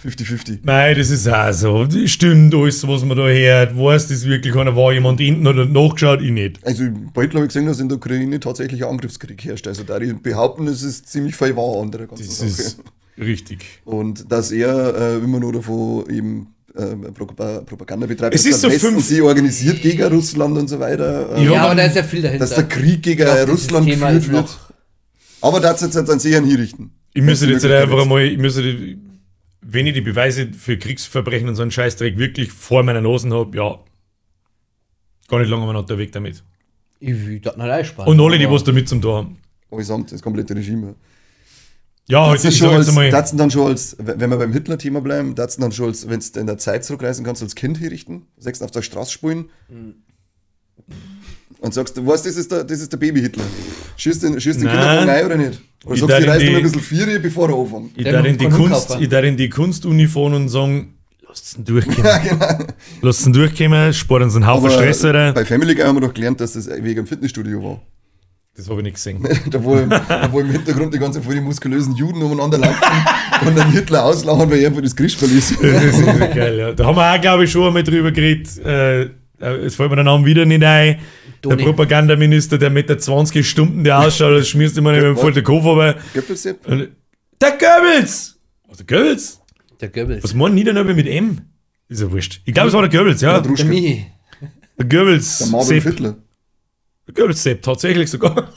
50-50. Nein, das ist auch so. Das stimmt alles, was man da hört. Weiß das wirklich einer? War jemand hinten oder nachgeschaut? Ich nicht. Also bald habe ich gesehen, dass in der Ukraine tatsächlich ein Angriffskrieg herrscht. Also da die behaupten, es ist ziemlich viel wahr an der ganzen Sache. Das ist richtig. Und dass er immer nur davon eben Propaganda betreibt, es ist so sie organisiert gegen Russland und so weiter. Ja, aber da ist ja viel dahinter. Dass der Krieg gegen Russland geführt wird. Aber das jetzt an sich hinrichten. Ich müsste jetzt einfach einmal, wenn ich die Beweise für Kriegsverbrechen und so einen Scheißdreck wirklich vor meiner Nase habe, ja, gar nicht lange noch der Weg damit. Und alle, die was damit zum Tor haben. Aber ich sage, das komplette Regime. Ja, heute ist das dann schon als, wenn wir beim Hitler-Thema bleiben, das dann schon als, wenn du in der Zeit zurückreisen kannst, als Kind herrichten, sagst auf der Straße spulen und sagst, du weißt, das ist der Baby-Hitler. Schießt den Kinderwagen rein oder nicht? Oder sagst du, reißt du mal ein bisschen Vieri, bevor er anfängt? Ich darf in die Kunstuniform und sagen, lasst ihn durchkommen. Ja, genau. Lasst ihn durchkommen, spart uns einen Haufen Stress, oder? Bei Family Guy haben wir doch gelernt, dass das wegen dem Fitnessstudio war. Das habe ich nicht gesehen. da wo im Hintergrund die ganze voll die muskulösen Juden umeinander laufen und dann Hitler auslachen, weil er einfach das Christball ist. Das ist geil, ja. Da haben wir auch, glaube ich, schon einmal drüber geredet. Es fällt mir der Name wieder nicht ein. Der Propagandaminister, der mit der 20 Stunden der ausschaut, das schmierst immer nicht mit dem vollen Kopf, aber. Goebbels? Der Goebbels! Was, der Goebbels? Der Goebbels. Was meint Niedernabe mit M? Ist ja wurscht. Ich glaube, es war der Goebbels, ja. Der Michi. Der Goebbels. Der Marvin Hitler. Der Goebbels-Sepp, tatsächlich sogar.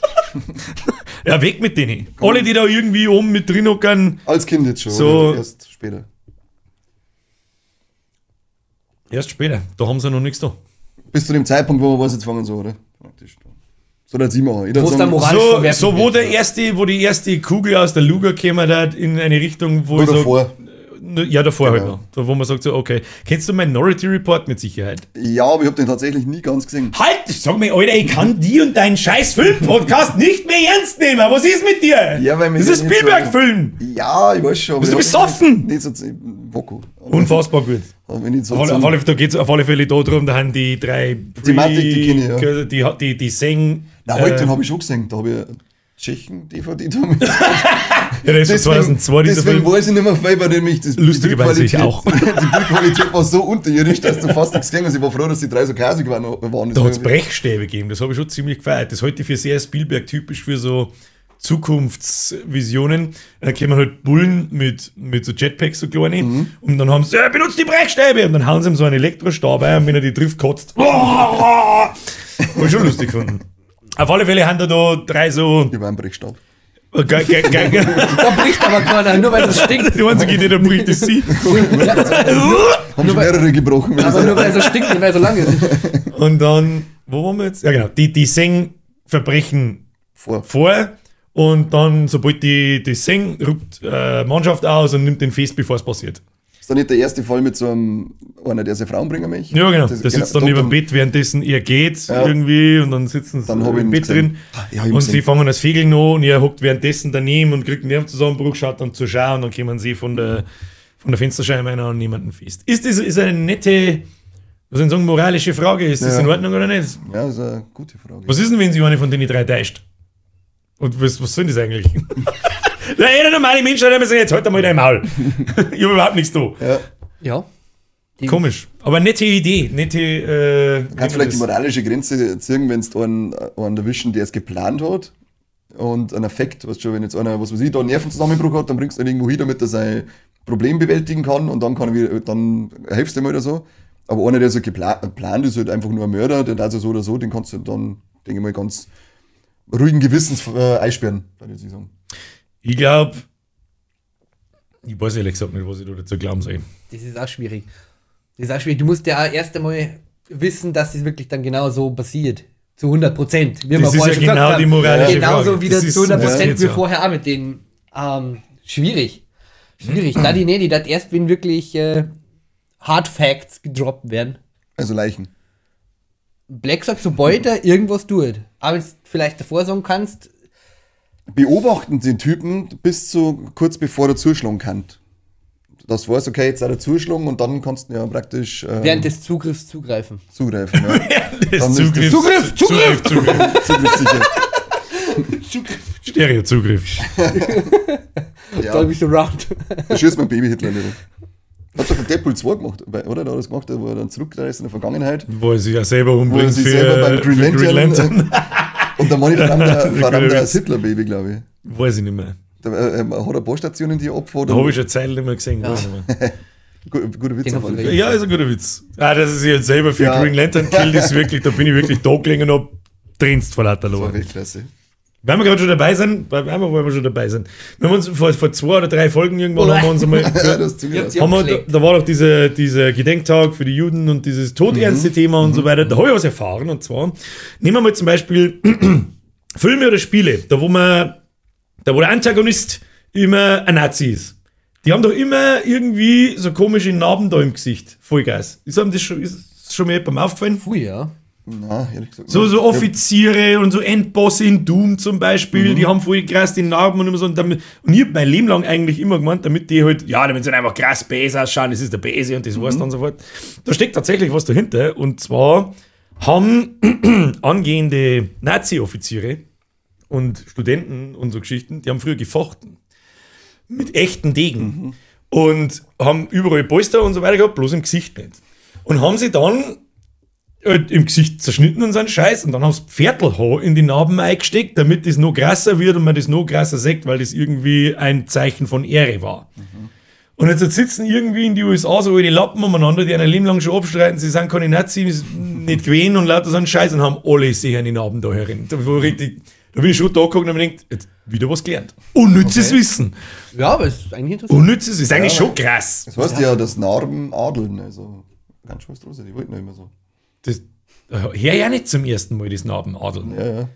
Ja, weg mit denen. Komm. Alle, die da irgendwie oben mit drin hocken. Als Kind jetzt schon, so, oder erst später? Erst später, da haben sie noch nichts da. Bis zu dem Zeitpunkt, wo wir was jetzt fangen so, oder? Praktisch. So dann 7 wo die erste Kugel aus der Luga käme, da in eine Richtung, wo ich davor. Ja, davor genau. Halt noch. Da, wo man sagt so, okay. Kennst du Minority Report mit Sicherheit? Ja, aber ich habe den tatsächlich nie ganz gesehen. Halt! Sag mir, Alter, ich kann die und deinen scheiß Film-Podcast nicht mehr ernst nehmen. Was ist mit dir? Ja, weil das ist ein Spielberg-Film. So, ja, ich weiß schon. Bist du besoffen? Nicht so Boko. Unfassbar gut. So da geht es auf alle Fälle darum, da haben die 3 Thematik, die kenne ich, ja. Die singen. Na, heute den habe ich schon gesehen. Da habe ich Tschechen-DVD damit. Ja, das ist 2002 dieser Film. Deswegen weiß ich nicht mehr viel, weil nämlich das lustigerweise ich auch. Die Bildqualität war so unterirdisch, dass du fast nichts gesehen hast. Ich war froh, dass die 3 so käsig waren. Da hat es Brechstäbe gegeben, das habe ich schon ziemlich gefeiert. Das halte ich für sehr Spielberg-typisch für so Zukunftsvisionen. Da kommen halt Bullen mit so Jetpacks, so kleine, und dann haben sie, benutzt die Brechstäbe! Und dann hauen sie ihm so einen Elektrostab ein, und wenn er die trifft, kotzt. Habe ich schon lustig gefunden. Auf alle Fälle haben da 3 so. Über einen Brechstab. Da bricht aber keiner, nur weil das stinkt. Die einzige Idee, da bricht das sie. Haben schon mehrere gebrochen. Aber nur weil es so stinkt, nicht weil es so lang ist. Und dann, wo waren wir jetzt? Ja genau, die singen Verbrechen vor. Und dann, sobald die singen, rückt Mannschaft aus und nimmt den fest, bevor es passiert. Ist da nicht der erste Fall mit so einem, einer, der seine Frauen bringen möchte? Ja, genau. Der sitzt dann neben dem Bett, währenddessen er geht irgendwie, und dann sitzen sie im Bett drin. Und sie fangen das Fegeln an, und er hockt währenddessen daneben und kriegt einen Nervenzusammenbruch, schaut dann zur Schau, und dann kommen sie von der Fensterscheibe rein und niemanden fest. Ist eine nette, was soll ich sagen, moralische Frage. Ist das in Ordnung oder nicht? Ja, das ist eine gute Frage. Was ist denn, wenn sie eine von den 3 täuscht? Und was soll das eigentlich? Der normale Mensch hat immer gesagt, jetzt halt einmal dein Maul. Ich habe überhaupt nichts da. Ja. Komisch. Aber nette Idee. Kannst vielleicht die moralische Grenze ziehen, wenn es einen erwischen, der es geplant hat, und ein Effekt, weißt du, wenn jetzt einer, was weiß ich, da einen Nervenzusammenbruch hat, dann bringst du ihn irgendwo hin, damit er sein Problem bewältigen kann, und dann dann hilfst du ihm oder so. Aber einer, der so geplant ist, halt einfach nur ein Mörder, der da so oder so, den kannst du dann, denke ich mal, ganz ruhigen Gewissens einsperren, würde ich sagen. Ich glaube, ich weiß ehrlich gesagt nicht, was ich da dazu glauben soll. Das ist auch schwierig. Du musst ja auch erst einmal wissen, dass das wirklich dann genau so passiert. Zu 100%. Das ist ja genau die moralische Genauso Frage. Wieder zu 100% wie vorher auch mit den schwierig. Da die nicht, das erst, wenn wirklich Hard Facts gedroppt werden. Also Leichen. Black sagt, sobald er irgendwas tut, aber wenn du vielleicht davor sagen kannst, beobachten den Typen bis zu kurz bevor er zuschlagen kann. Das weißt, okay, jetzt hat er zuschlagen, und dann kannst du ja praktisch während des Zugriffs zugreifen. Zugriff sicher. Stereo-Zugriff. Ja. Dolby Surround. Da schießt mein Baby-Hitler nicht. Hat doch der Deadpool 2 gemacht, oder? Da hat er das gemacht, wo er dann zurückreist in der Vergangenheit. Wo er sich ja selber umbringt. Wo er sich selber beim Green Lantern. Und der Mann verrammt das Hitler-Baby, glaube ich. Weiß ich nicht mehr. Da hat ein paar Stationen, die abfahren. Da habe ich schon Zeit nicht mehr gesehen. Ja. Guter Witz auf alle Fälle. Ja, ist ein guter Witz. Dass er sich jetzt selber für Green Lantern killt, ist wirklich, da bin ich wirklich da gelegen und hab trinst vor lauter Lohr. Das war Weltklasse. Wenn wir gerade schon dabei sind, Wir haben uns vor 2 oder 3 Folgen irgendwann haben wir uns einmal. Da war doch dieser Gedenktag für die Juden und dieses todernste Thema und so weiter. Da habe ich was erfahren, und zwar nehmen wir mal zum Beispiel Filme oder Spiele, da wo der Antagonist immer ein Nazi ist. Die haben doch immer irgendwie so komische Narben da im Gesicht. Vollgas. Ist das schon mir jemandem aufgefallen? Ja. Nein, ehrlich gesagt. So Offiziere und so Endbosse in Doom zum Beispiel, die haben voll krass die Narben und immer so. Und ich hab mein Leben lang eigentlich immer gemeint, damit die halt, damit sie einfach krass böse ausschauen, das ist der Böse und das war's dann sofort. Da steckt tatsächlich was dahinter, und zwar haben angehende Nazi-Offiziere und Studenten und so Geschichten, die haben früher gefochten. Mit echten Degen. Und haben überall Polster und so weiter gehabt, bloß im Gesicht nicht. Und haben sie dann im Gesicht zerschnitten und so einen Scheiß, und dann haben sie Pferdlhaar in die Narben eingesteckt, damit das noch krasser wird und man das noch krasser sagt, weil das irgendwie ein Zeichen von Ehre war. Und jetzt sitzen irgendwie in die USA so alte Lappen umeinander, die ein Leben lang schon abstreiten, sie sind keine Nazis, nicht gewählen und lauter so einen Scheiß, und haben alle sich an die Narben da herin. Da bin ich schon da geguckt und habe mir gedacht, jetzt wieder was gelernt. Unnützes Wissen. Ja, aber es ist eigentlich interessant. Unnützes ist eigentlich schon krass. Das heißt ja, dass Narben adeln, also ganz schön was draus, die wollten ja immer so. Das hör ja nicht zum ersten Mal, das Narben adeln. Ja.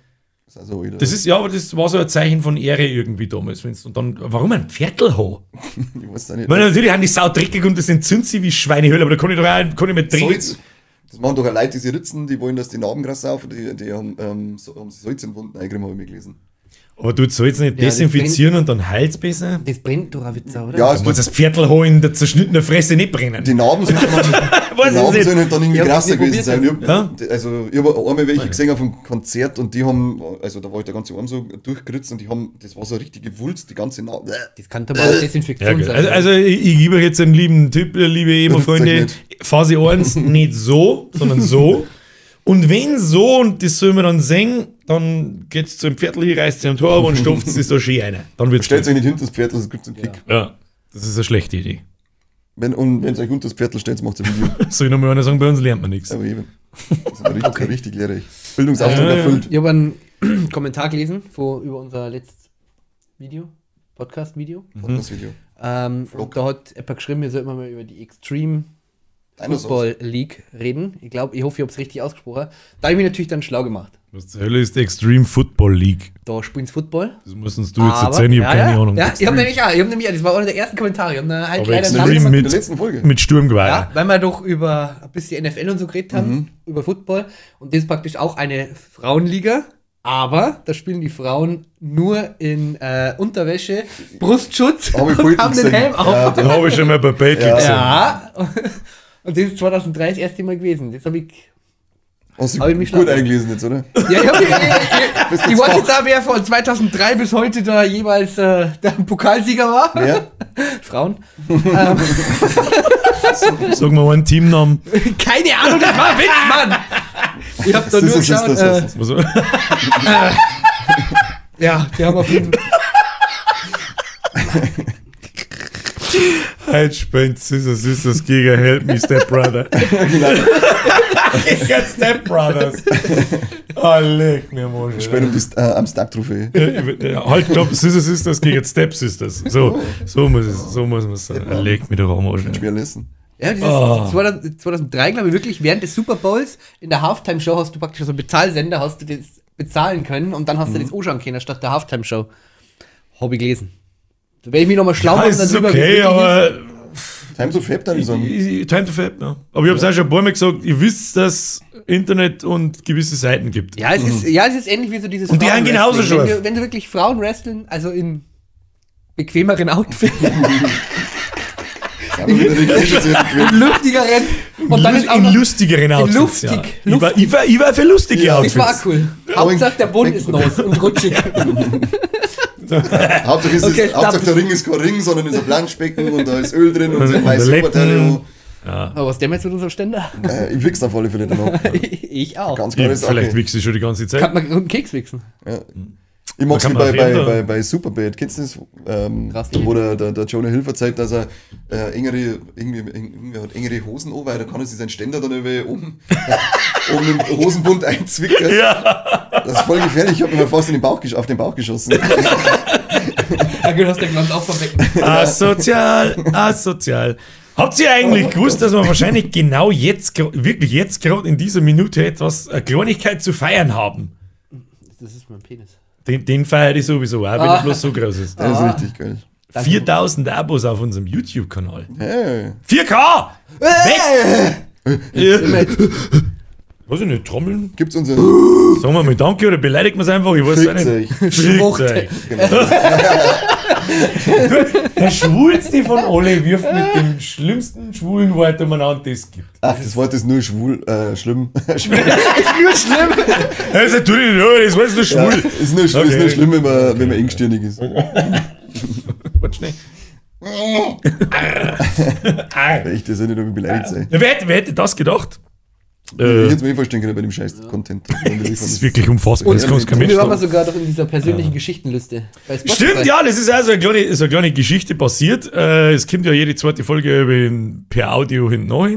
Also das ist, ja, aber das war so ein Zeichen von Ehre irgendwie damals. Und dann, warum ein Pferdlhaar? Ich weiß da nicht. Weil natürlich haben die Sau dreckig und das entzündet sie wie Schweinehöhle, aber da kann ich doch auch, kann ich mit drehen. Das machen doch auch Leute, diese Ritzen, die wollen, dass die Narben krass saufen, die haben Salz in den Wunden eingerieben, habe ich mir gelesen. Aber du sollst nicht desinfizieren und dann heilt's besser? Das brennt doch auch Witzer, oder? Ja, du musst das Pferdlhaar in der zerschnittenen Fresse nicht brennen. Die Narben sollen dann irgendwie krasser gewesen sein. Ich habe einmal welche gesehen auf einem Konzert und die haben, also da war ich der ganze Arm so durchgeritzt und die haben, das war so eine richtige Wulst, die ganze Narbe. Das kann aber auch Desinfektion sein. Also ich gebe euch jetzt einen lieben Tipp, liebe Emo-Freunde. Phase 1 nicht so, sondern so. Und wenn so, und das soll man dann sehen, dann geht's zu einem Viertel hier, reißt sich am Tor und stopft es da schön rein. Dann wird's stellt euch nicht hinter das Viertel, das gibt einen Kick. Ja, das ist eine schlechte Idee. Wenn es euch unter das Viertel stellt, macht es ein Video. Soll ich nochmal einer sagen, bei uns lernt man nichts. Aber eben. Das ist richtig, richtig lehrreich. Bildungsauftrag erfüllt. Ich habe einen Kommentar gelesen über unser letztes Video, Podcast-Video. Podcast-Video. Und da hat jemand geschrieben, wir sollten mal über die Extreme Football League reden. Ich hoffe, ich habe es richtig ausgesprochen. Da habe ich mich natürlich dann schlau gemacht. Was zur Hölle ist die Extreme Football League? Da spielen sie Football. Das musst uns du jetzt erzählen, ich habe keine Ahnung. Ja, ich habe nämlich, das war einer der ersten Kommentare. Ich habe halt leider in der letzten Folge. Mit Sturmgeweih. Ja, weil wir doch über ein bisschen NFL und so geredet haben, über Football. Und das ist praktisch auch eine Frauenliga. Aber da spielen die Frauen nur in Unterwäsche, Brustschutz und haben den Helm auf. Ja, den habe ich schon mal bei Baitley gesehen. Ja. Und das ist 2003 das erste Mal gewesen. Das habe ich. Hast du gut eingelesen jetzt, oder? Ja, ich weiß jetzt auch, wer von 2003 bis heute da jeweils der Pokalsieger war. Wer? Frauen. Sag mal einen Teamnamen. Keine Ahnung, das war ein Witz, Mann! Ich hab da nur geschaut. Ja, die haben auf jeden Fall. Halt spinnt Sisters gegen Help Me Step Brother. Gegen Step Brothers. Oh, leg mir mal. Spät am Stack-Trophäe. Halt, glaub, Sisters gegen Step Sisters. So muss man sagen. Leg mir doch auch mal. Schwer lesen. Ja, das ist 2003, glaube ich, wirklich während des Super Bowls in der Halftime-Show hast du praktisch so einen Bezahlsender, hast du das bezahlen können und dann hast du das anschauen können statt der Halftime-Show. Habe ich gelesen. Da werde ich mich nochmal schlau machen. Ist okay, aber Time to Fab dann sagen. Time to Fab, ja. Aber ich habe es auch schon ein paar Mal gesagt, ihr wisst, dass Internet und gewisse Seiten gibt. Ja, es ist ähnlich wie so dieses und die haben genauso schon. Wenn du wirklich Frauen wresteln, also in bequemeren Outfits. In luftigeren und dann ist auch noch lustigeren Outfits. Lustig. Ich war für lustige Outfits. Das war cool. Hauptsache der Boden ist nass und rutschig. Hauptsache der Ring ist kein Ring, sondern ist ein Planschbecken und da ist Öl drin und so ein weißes Oberteil. Ja. Aber was der jetzt mit unserem Ständer? Ich wichse auf alle Fälle danach. Ich auch. Ganz klar, vielleicht wichse ich schon die ganze Zeit. Kann man einen Keks wichsen? Ja. Ich mag es bei Superbad. Kennst du das? Wo der Jonah Hill verzeiht, dass er engere Hosen an, weil da kann er sich seinen Ständer dann oben im Hosenbund einzwicken. Ja. Das ist voll gefährlich. Ich habe mir fast auf den Bauch geschossen. Ja, du hast den Glanz auch verwecken. Asozial. Habt ihr eigentlich gewusst, dass wir wahrscheinlich genau jetzt, wirklich jetzt gerade in dieser Minute eine Kleinigkeit zu feiern haben? Das ist mein Penis. Den feiere ich sowieso, auch wenn er bloß so groß ist. Das ist richtig geil. 4000 Abos auf unserem YouTube-Kanal. Hey. 4K! Weg! Was ist nicht, Trommeln? Gibt's unseren. Sagen wir mal Danke oder beleidigt man es einfach? Ich weiß es nicht. Schwuchte. Genau. Der Schwulste von alle wirft mit dem schlimmsten schwulen Wort umeinander, das es gibt. Ach, das Wort ist nur schwul, schlimm. Ist nur schlimm. Also, das Wort ist nur schwul. Ja, ist nur schlimm, wenn man engstirnig ist. Warte schnell. Echt, das soll nicht nur beleidigt sein. Ja, wer hätte das gedacht? Ich hätte es mir vorstellen können bei dem Scheiß-Content. Das ist wirklich unfassbar. Das kannst kein Mensch sagen. Wir waren sogar doch in dieser persönlichen Geschichtenliste. Stimmt, ja, das ist also eine kleine Geschichte passiert. Es kommt ja jede zweite Folge per Audio hinten nach.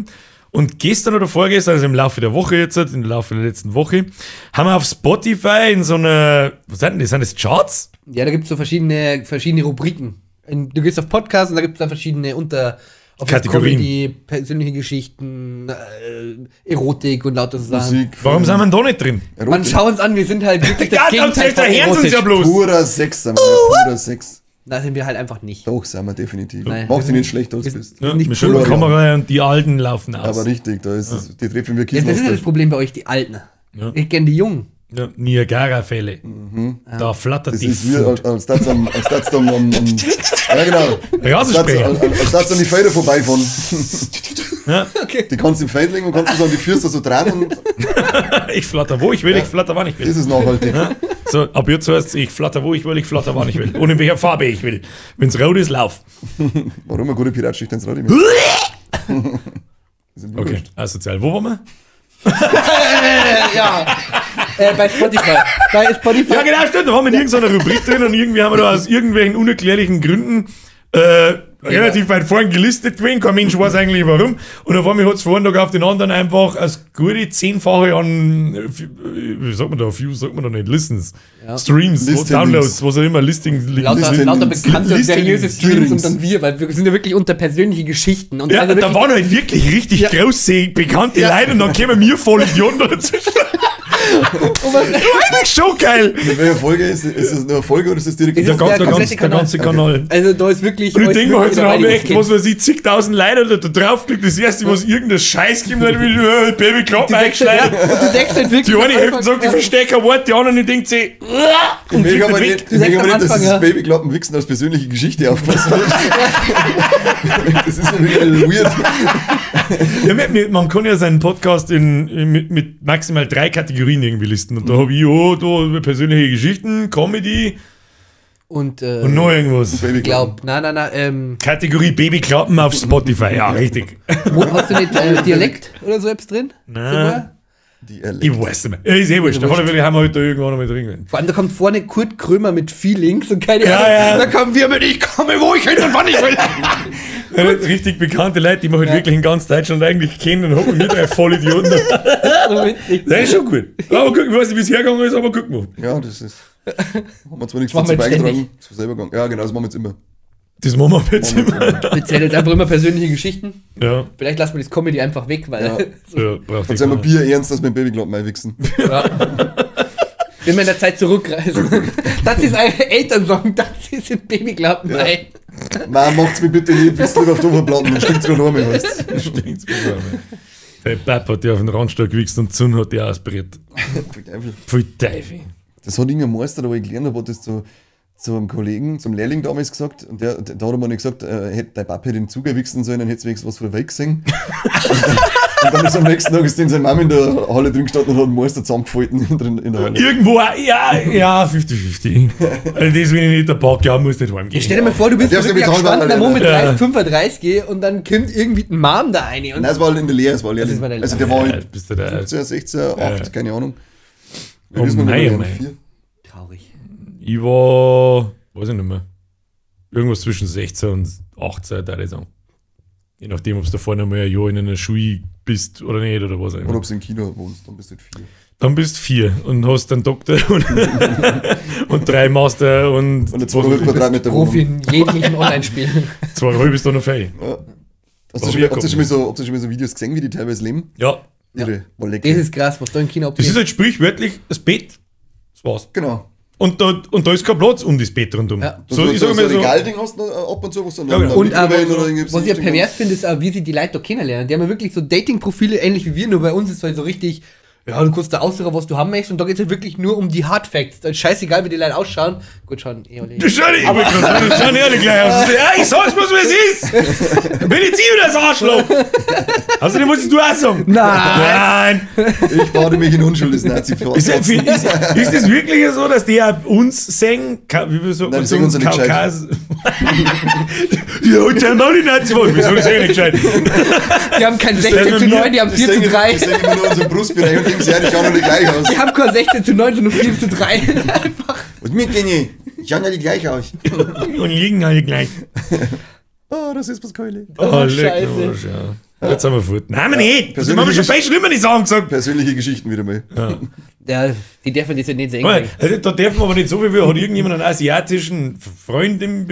Und gestern oder vorgestern, also im Laufe der Woche jetzt, im Laufe der letzten Woche, haben wir auf Spotify in so einer, was sind das? Sind das Charts? Ja, da gibt es so verschiedene Rubriken. Du gehst auf Podcast und da gibt es dann verschiedene Kategorien. Comedy, persönliche Geschichten, Erotik und lauter Sachen. Musik. Warum sind wir da nicht drin? Erotik. Man schau uns an, wir sind halt wirklich das Gegenteil von erotisch. Ja bloß. Purer Sex, sind wir, purer Sex. Da sind wir halt einfach nicht. Doch, sind wir definitiv. Mach dich nicht schlecht, als du bist. Ja, mit schöner Kamera und die Alten laufen aus. Aber richtig, da ist die treffen wir Kissen. Das ist ja das Problem bei euch, die Alten. Ja. Ich kenne die Jungen. Ja, Niagara-Fälle. Da flattert die. Das ist wie, als das am ja genau. Als das an die Felder vorbeifahren. Ja. Okay. Die kannst du im Feld legen und kannst du so an die Füße so dran und ich flatter wo ich will, ich flatter wann ich will. Das ist nachhaltig. Ja. So, ab jetzt heißt es, ich flatter wo ich will, ich flatter wann ich will. Und in welcher Farbe ich will. Wenn es rot ist, lauf. Warum eine gute Piratschicht ins Rad? Okay, asozial. Wo waren wir? Ja, bei Spotify. Ja, genau, stimmt. Da waren wir in irgendeiner Rubrik drin und irgendwie haben wir da aus irgendwelchen unerklärlichen Gründen relativ weit vorn gelistet gewesen. Kein Mensch weiß eigentlich warum. Und auf einmal hat es von einem Tag auf den anderen einfach als gute 10-fache an, wie sagt man da, Views, sagt man da nicht, Listens, Streams, Downloads, was auch immer, lauter bekannte, seriöse Streams und dann wir, weil wir sind ja wirklich unter persönliche Geschichten. Und ja, also da waren halt wirklich richtig große, bekannte Leute und dann kämen wir voll Idioten dazwischen. Eigentlich schon geil. In welcher Folge ist es nur eine Folge oder ist das direkt der ganze Kanal? Okay. Also da ist wirklich. Und ich denke mal, jetzt haben wir echt, was weiß ich, zigtausend Leute da draufklickt. Das erste, was irgendein Scheiß gibt, dann wie Babyklappen eingeschneit. Die eine Hälfte sagt, ich verstehe kein Wort, die andere denkt sich, und ich denke aber nicht, dass das Babyklappen-Wichsen als persönliche Geschichte aufpassen wird. Das ist nämlich weird. Ja, man kann ja seinen Podcast mit maximal 3 Kategorien irgendwie listen. Und da habe ich persönliche Geschichten, Comedy und noch irgendwas. Kategorie Babyklappen auf Spotify, ja, richtig. Hast du nicht Dialekt oder so etwas drin? Nein. Ich weiß nicht mehr. Ist eh wurscht. Auf alle Fälle haben wir heute irgendwann noch mit drin. Vor allem, da kommt vorne Kurt Krömer mit Feelings und keine Ahnung. Ja. Da kommen wir mit, ich komme, wo ich hin und wann ich will. Ja, richtig bekannte Leute, die man halt wirklich in ganz Deutschland eigentlich kennen und hocken mit voll Idioten. So witzig. Das ist schon gut. Aber guck, ich weiß nicht, wie es hergegangen ist, aber guck mal. Ja, das ist. Haben wir zwar nichts dazu beigetragen. Das war selber gegangen. Ja, genau, das machen wir jetzt immer. Das machen wir jetzt immer. Wir erzählen jetzt einfach immer persönliche Geschichten. Ja. Vielleicht lassen wir das Comedy einfach weg, weil. Ja, braucht nicht. Dann Bier ernst, dass wir den Babyklappen einwichsen. Ja. Wenn wir in der Zeit zurückreisen. Das ist ein Elternsong, das sind Babyklappen. Ja. Nein, macht's mir bitte nicht, bis du auf die Oberplatten, dann stinkt's gerade um, weißt du. Der Papa hat ja auf den Randstock gewichst und Zun hat die aspiriert. Voll Teufel. Das hat irgendein Meister, da wo ich gelernt habe, hat das zu einem Kollegen, zum Lehrling damals gesagt. Und da hat er mir nicht gesagt, hätte dein Papa den Zug erwichsen sollen, dann hätte es wenigstens was von weg gesehen. Und dann ist am nächsten Tag ist seine Mama in der Halle drin gestanden und hat den Meister zusammengefalten in der Halle. Irgendwo, ja, 50-50. Also das, wenn ich nicht der Park haben muss, nicht heimgehen. Stell dir mal vor, du bist wirklich gestanden, der Moment 35 und dann kommt irgendwie ein Mom da rein. Nein, das war halt in der Lehre, das war Lehrling. Also der war halt 15, 16, 8, keine Ahnung. Oh mein. Traurig. Ich war, weiß ich nicht mehr, irgendwas zwischen 16 und 18, würde ich sagen. Je nachdem, ob du da vorne mal ein Jahr in einer Schule bist oder nicht, oder was auch immer. Oder ob du in China wohnst, dann bist du 4. Dann bist du 4 und hast einen Doktor und 3 Master und 200 Quadratmeter Profi in jeglichen Online-Spiel. 2,5 bist du noch frei. Ja. Habt ihr schon mal so Videos gesehen, wie die teilweise leben? Ja. Irre. Das ist krass, was da in China abgeht. Das ist halt sprichwörtlich das Bett. Das war's. Genau. Und da ist kein Platz um das Bett rundum. Ja. So ein Regalding hast du ab und zu, was dann und was ich pervers finde, ist auch, wie sie die Leute da kennenlernen. Die haben ja wirklich so Dating-Profile, ähnlich wie wir, nur bei uns ist es halt so richtig, ja, du kannst da aussuchen, was du haben möchtest, und da geht es halt wirklich nur um die Hard Facts. Da ist scheißegal, wie die Leute ausschauen. Gut, schauen alle. Das schauen ehrlich gleich aus. Ja, ich sag's mal, wie es ist. Bin ich wieder das Arschloch. Außerdem musst du auch sagen. Nein. Ich bade mich in Unschuld des Nazi. Ist das wirklich so, dass die uns singen? Wie wir so uns Kaukas? Die Hotel mal die Nazi. Wieso ist das nicht gescheit? Die haben kein 16:9, die haben 4:3. Die singen immer nur unseren Brustbereich und denken, ja, die schauen alle gleich aus. Die haben kein 16:9, sondern 4:3. Einfach. Und mir gehen die schauen alle gleich aus. Und liegen alle gleich. Oh, das ist was Keule. Oh, Scheiße. Ja. Jetzt haben wir fort. Nein, wir nicht. Das haben wir schon viel schlimmer die Sachen gesagt. Persönliche Geschichten wieder mal. Ja, die dürfen das ja nicht sehen. Also, da dürfen wir aber nicht so viel. Hat irgendjemand einen asiatischen Freund im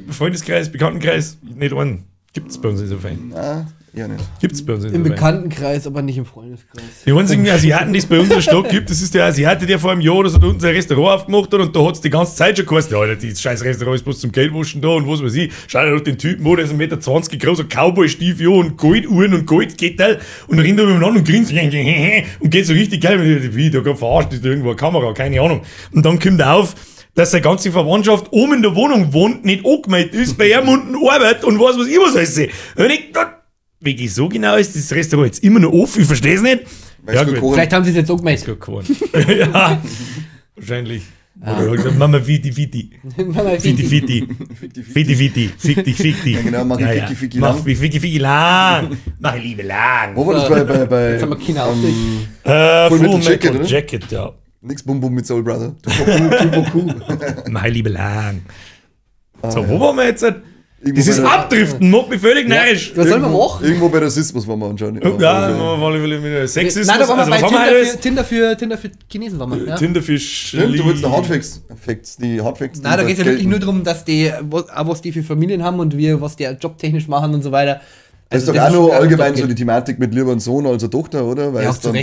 Freundeskreis, Bekanntenkreis? Nicht einen. Gibt es bei uns nicht so fein. Nein, eher nicht. Gibt es bei uns nicht im Bekanntenkreis, aber nicht im Freundeskreis. Die einzigen Asiaten, die es bei uns in der Stadt gibt, das ist der Asiate, der vor einem Jahr oder so da unten sein Restaurant aufgemacht hat und da hat es die ganze Zeit schon geheißen, Alter, dieses scheiß Restaurant ist bloß zum Geldwaschen da und was weiß ich. Schau dir doch den Typen an, der ist 1,20 Meter großer Cowboy-Stiefel und Golduhren und Goldkettel und rennt da miteinander und grinst und geht so richtig geil. Wie, da verarscht ist da irgendwo eine Kamera, keine Ahnung. Und dann kommt er auf, dass seine ganze Verwandtschaft oben in der Wohnung wohnt, nicht angemeldet ist, bei ihm unten arbeitet und was ich was alles sehe. Und ich dachte, wirklich so genau ist das Restaurant jetzt immer noch offen, ich verstehe es nicht. Ja, vielleicht haben sie es jetzt auch gemeint. Ja, wahrscheinlich. Oder gesagt, Mama Viti. Fiti. Fick dich. Ja, genau, mach ich Ficky lang. Mach ich Ficky lang. Mach ich Liebe lang. Wo war das bei jetzt haben wir keine Aufsicht. Full Metal Jacket, ja. Nix Bum Bum mit Soul Brother. Mach ich Liebe lang. So, wo waren wir jetzt? Das ist Abdriften, macht mich völlig neidisch. Was soll man machen? Irgendwo bei Rassismus waren wir anscheinend. Ja, mit Sexismus. Nein, da waren wir bei Tinder für Chinesen. Waren wir, ja. Tinderfisch. Du willst die Hardfacts. Nein, da geht es ja wirklich nur darum, dass die, was die für Familien haben und was die jobtechnisch machen und so weiter. Also das ist doch auch noch allgemein so die Thematik mit lieber ein Sohn als eine Tochter, oder? Weil ja, es dann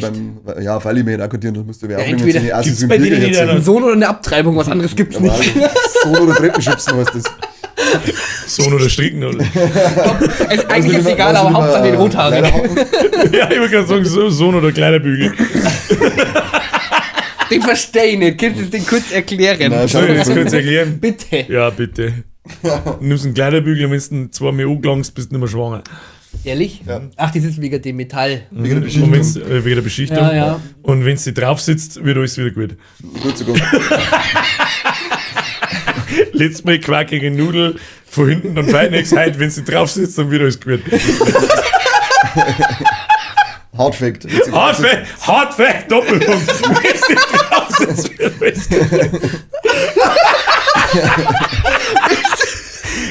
weil ich mir auch dann musst du ja auch entweder gibt's bei dir nicht einen Sohn oder eine Abtreibung, was anderes gibt's nicht. Sohn oder Treppenschubsen heißt das. Sohn oder Stricken, oder? Eigentlich ist es egal, aber Hauptsache den Rothaarigen. Ja, ich würde gerade sagen, Sohn oder Kleiderbügel. Den verstehe ich nicht. Kannst du den kurz erklären? Nein, soll ich das kurz erklären? Bitte. Ja, bitte. Du nimmst einen Kleiderbügel und wenn du 2 Mal angelangst, bist du nicht mehr schwanger. Ehrlich? Ja. Ach, das ist wegen dem Metall. Wegen der Beschichtung. Wegen der Beschichtung. Ja, ja. Und wenn du drauf sitzt, wird alles wieder gut. Gut zu kommen. Letztes Mal quackige Nudel von hinten, dann fällt nichts. Heute, wenn du drauf sitzt, dann wird alles gut. Hardfact, Doppelpunkt. Wenn du drauf sitzt, wird alles gut.